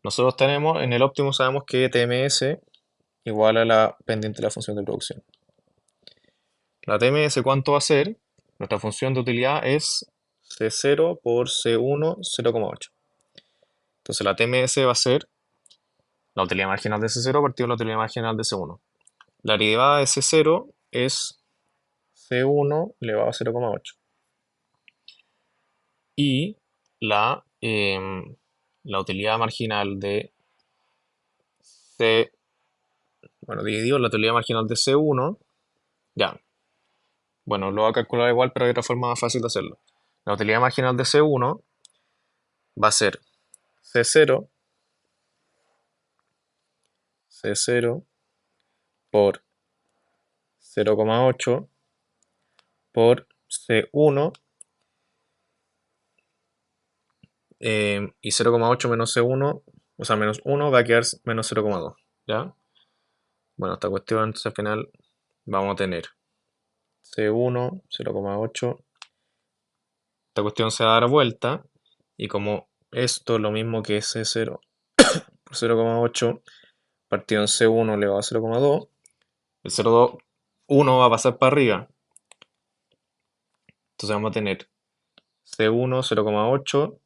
Speaker 1: nosotros tenemos, en el óptimo sabemos que TMS igual a la pendiente de la función de producción. La TMS, ¿cuánto va a ser? Nuestra función de utilidad es C0 por C1, 0,8. Entonces la TMS va a ser la utilidad marginal de C0 partido de la utilidad marginal de C1. La derivada de C0 es C1 elevado a 0,8. Y la utilidad marginal de C, bueno, dividido la utilidad marginal de C1, ya, bueno, lo voy a calcular igual, pero hay otra forma más fácil de hacerlo. La utilidad marginal de C1 va a ser C0, C0 por 0,8 por C1 y 0,8 menos C1, o sea, menos 1 va a quedar menos 0,2, ¿ya? Bueno, esta cuestión entonces al final vamos a tener C1, 0,8, esta cuestión se va a dar vuelta y como esto es lo mismo que C0 por 0,8 partido en C1 elevado a 0,2, el 0,2, 1 va a pasar para arriba, entonces vamos a tener C1 0,8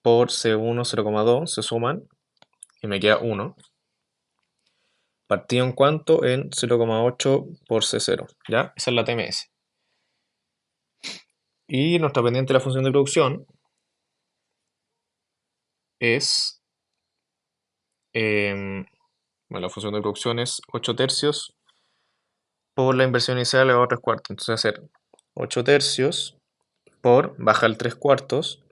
Speaker 1: por C1 0,2 se suman y me queda 1. Partido en cuanto en 0,8 por C0, ¿ya? Esa es la TMS. Y nuestra pendiente de la función de producción es, bueno, la función de producción es 8 tercios por la inversión inicial elevado a 3 cuartos. Entonces va a ser 8 tercios por baja el 3 cuartos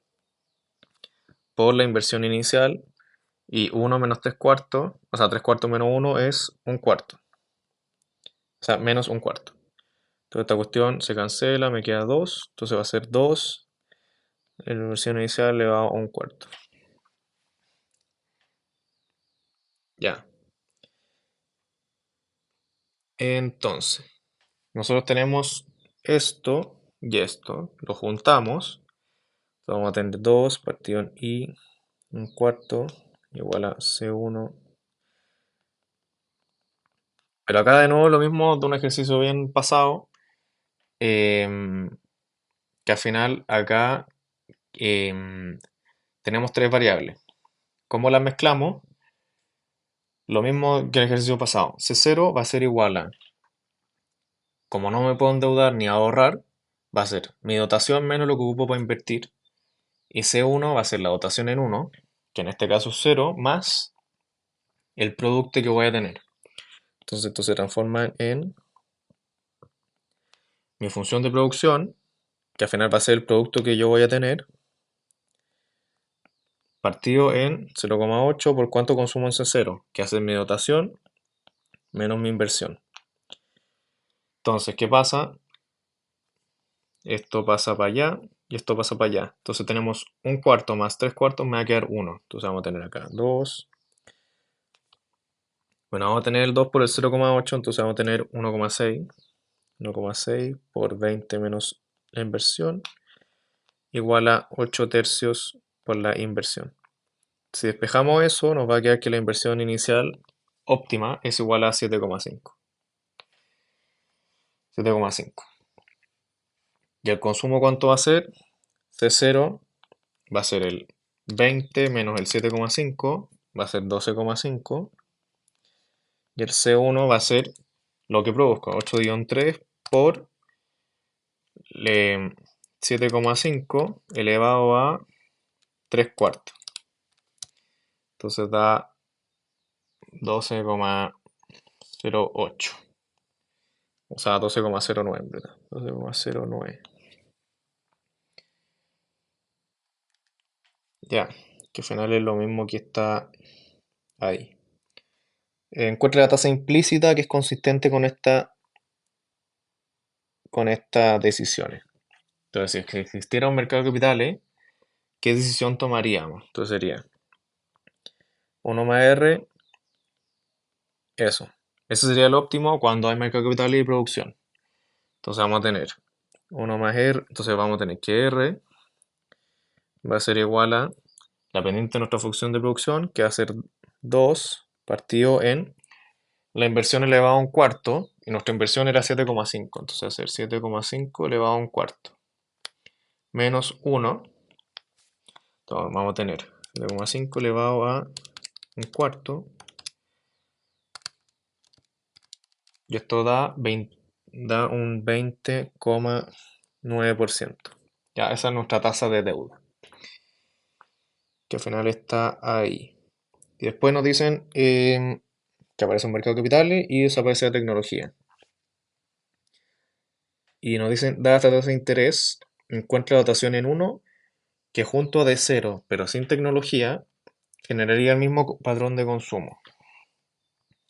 Speaker 1: por la inversión inicial, y 1 menos 3 cuartos, o sea, 3 cuartos menos 1 es un cuarto, o sea, menos un cuarto. Entonces esta cuestión se cancela, me queda 2, entonces va a ser 2, la inversión inicial elevado a un cuarto. Ya. Entonces, nosotros tenemos esto y esto, lo juntamos, vamos a tener 2 partido en I, un cuarto, igual a C1. Pero acá de nuevo lo mismo de un ejercicio bien pasado, em, que al final acá tenemos tres variables. ¿Cómo las mezclamos? Lo mismo que el ejercicio pasado. C0 va a ser igual a, como no me puedo endeudar ni ahorrar, va a ser mi dotación menos lo que ocupo para invertir. Y C1 va a ser la dotación en 1, que en este caso es 0, más el producto que voy a tener. Entonces esto se transforma en mi función de producción, que al final va a ser el producto que yo voy a tener, partido en 0,8 por cuánto consumo en C0, que hace mi dotación menos mi inversión. Entonces, ¿qué pasa? Esto pasa para allá y esto pasa para allá. Entonces tenemos un cuarto más 3 cuartos, me va a quedar 1. Entonces vamos a tener acá 2. Bueno, vamos a tener el 2 por el 0,8, entonces vamos a tener 1,6. 1,6 por 20 menos la inversión, igual a 8 tercios por la inversión. Si despejamos eso, nos va a quedar que la inversión inicial óptima es igual a 7,5. 7,5. ¿Y el consumo cuánto va a ser? C0 va a ser el 20 menos el 7,5, va a ser 12,5. Y el C1 va a ser lo que produzco, 8-3 por 7,5 elevado a 3 cuartos. Entonces da 12,08. O sea, 12,09 en verdad. 12,09. Ya, que al final es lo mismo que está ahí. Encuentra la tasa implícita que es consistente con estas decisiones. Entonces, si es que existiera un mercado de capitales, ¿qué decisión tomaríamos? Entonces sería 1 más R, eso. Ese sería el óptimo cuando hay mercado de capitales y producción. Entonces vamos a tener 1 más R, entonces vamos a tener que R va a ser igual a la pendiente de nuestra función de producción, que va a ser 2 partido en la inversión elevada a un cuarto, y nuestra inversión era 7,5, entonces va a ser 7,5 elevado a un cuarto, menos 1, entonces vamos a tener 7,5 elevado a un cuarto, y esto da un 20,9%. Ya, esa es nuestra tasa de deuda, que al final está ahí. Y después nos dicen que aparece un mercado de capitales y desaparece la tecnología. Y nos dicen, dada esta tasa de interés, encuentra la dotación en 1 que junto a D0, pero sin tecnología, generaría el mismo patrón de consumo.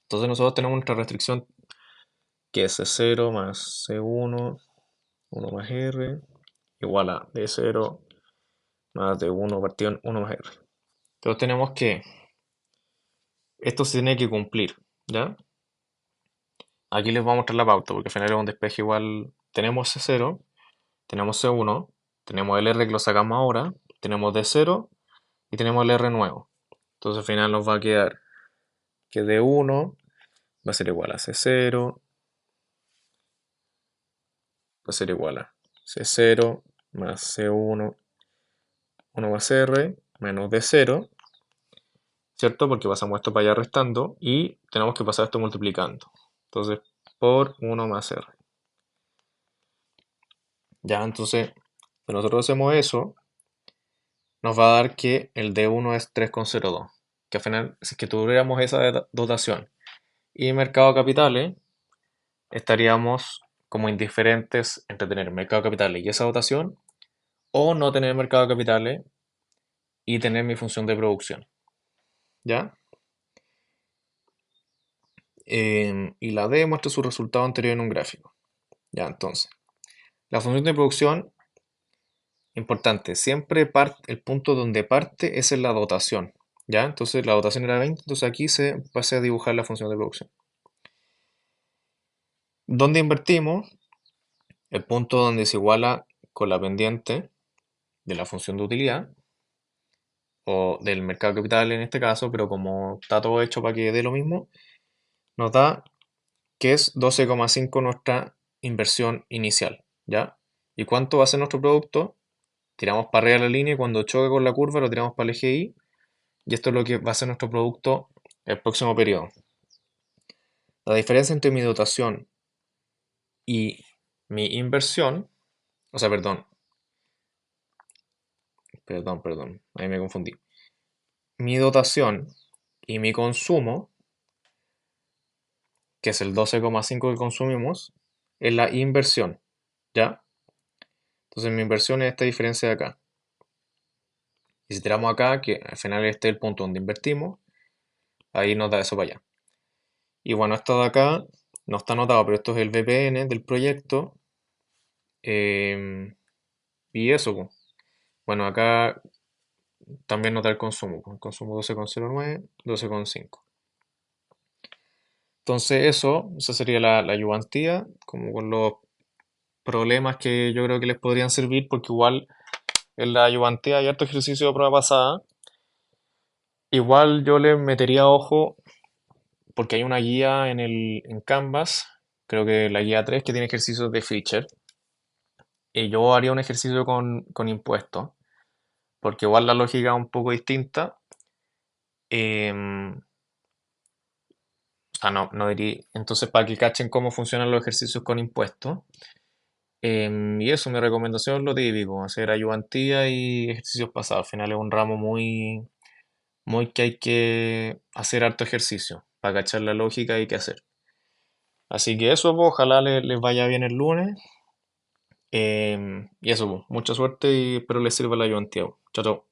Speaker 1: Entonces nosotros tenemos nuestra restricción, que es C0 más C1, 1 más R, igual a D0 más D1 partido en 1 más R. Entonces tenemos que, esto se tiene que cumplir, ¿ya? Aquí les voy a mostrar la pauta, porque al final es un despeje igual. Tenemos C0, tenemos C1, tenemos el R que lo sacamos ahora, tenemos D0 y tenemos el R nuevo. Entonces al final nos va a quedar que D1 va a ser igual a C0, va a ser igual a C0 más C1, 1 más R, menos D0, ¿cierto? Porque pasamos esto para allá restando y tenemos que pasar esto multiplicando. Entonces, por 1 más R. Ya, entonces, si nosotros hacemos eso, nos va a dar que el D1 es 3,02. Que al final, si es que tuviéramos esa dotación y mercado de capitales, estaríamos como indiferentes entre tener mercado de capitales y esa dotación, o no tener mercado de capitales y tener mi función de producción. ¿Ya? Y la D muestra su resultado anterior en un gráfico. Ya, entonces, la función de producción, importante, siempre el punto donde parte es en la dotación. ¿Ya? Entonces la dotación era 20, entonces aquí se pasa a dibujar la función de producción. ¿Dónde invertimos? El punto donde se iguala con la pendiente de la función de utilidad, o del mercado de capital en este caso, pero como está todo hecho para que dé lo mismo, nos da que es 12,5 nuestra inversión inicial, ¿ya? ¿Y cuánto va a ser nuestro producto? Tiramos para arriba la línea y cuando choque con la curva lo tiramos para el eje Y, y esto es lo que va a ser nuestro producto el próximo periodo. La diferencia entre mi dotación y mi inversión, o sea, perdón, ahí me confundí. Mi dotación y mi consumo, que es el 12,5 que consumimos, es la inversión, ¿ya? Entonces mi inversión es esta diferencia de acá. Y si tiramos acá, que al final este es el punto donde invertimos, ahí nos da eso para allá. Y bueno, esto de acá no está anotado, pero esto es el VPN del proyecto. Y eso, pues. Bueno, acá también nota el consumo, pues. El consumo 12,09, 12,5. Entonces esa sería la ayudantía, como con los problemas que yo creo que les podrían servir, porque igual en la ayudantía hay harto ejercicio de prueba pasada. Igual yo le metería ojo porque hay una guía en Canvas, creo que la guía 3 que tiene ejercicios de Fisher. Y yo haría un ejercicio con impuestos, porque igual la lógica es un poco distinta. O sea, no diría. Entonces, para que cachen cómo funcionan los ejercicios con impuestos. Y eso, mi recomendación es lo típico, hacer ayudantía y ejercicios pasados. Al final es un ramo muy que hay que hacer harto ejercicio para cachar la lógica y qué hacer. Así que eso, pues, ojalá les vaya bien el lunes. Y eso, pues, mucha suerte y espero les sirva la ayudantía, pues. Chao, chao.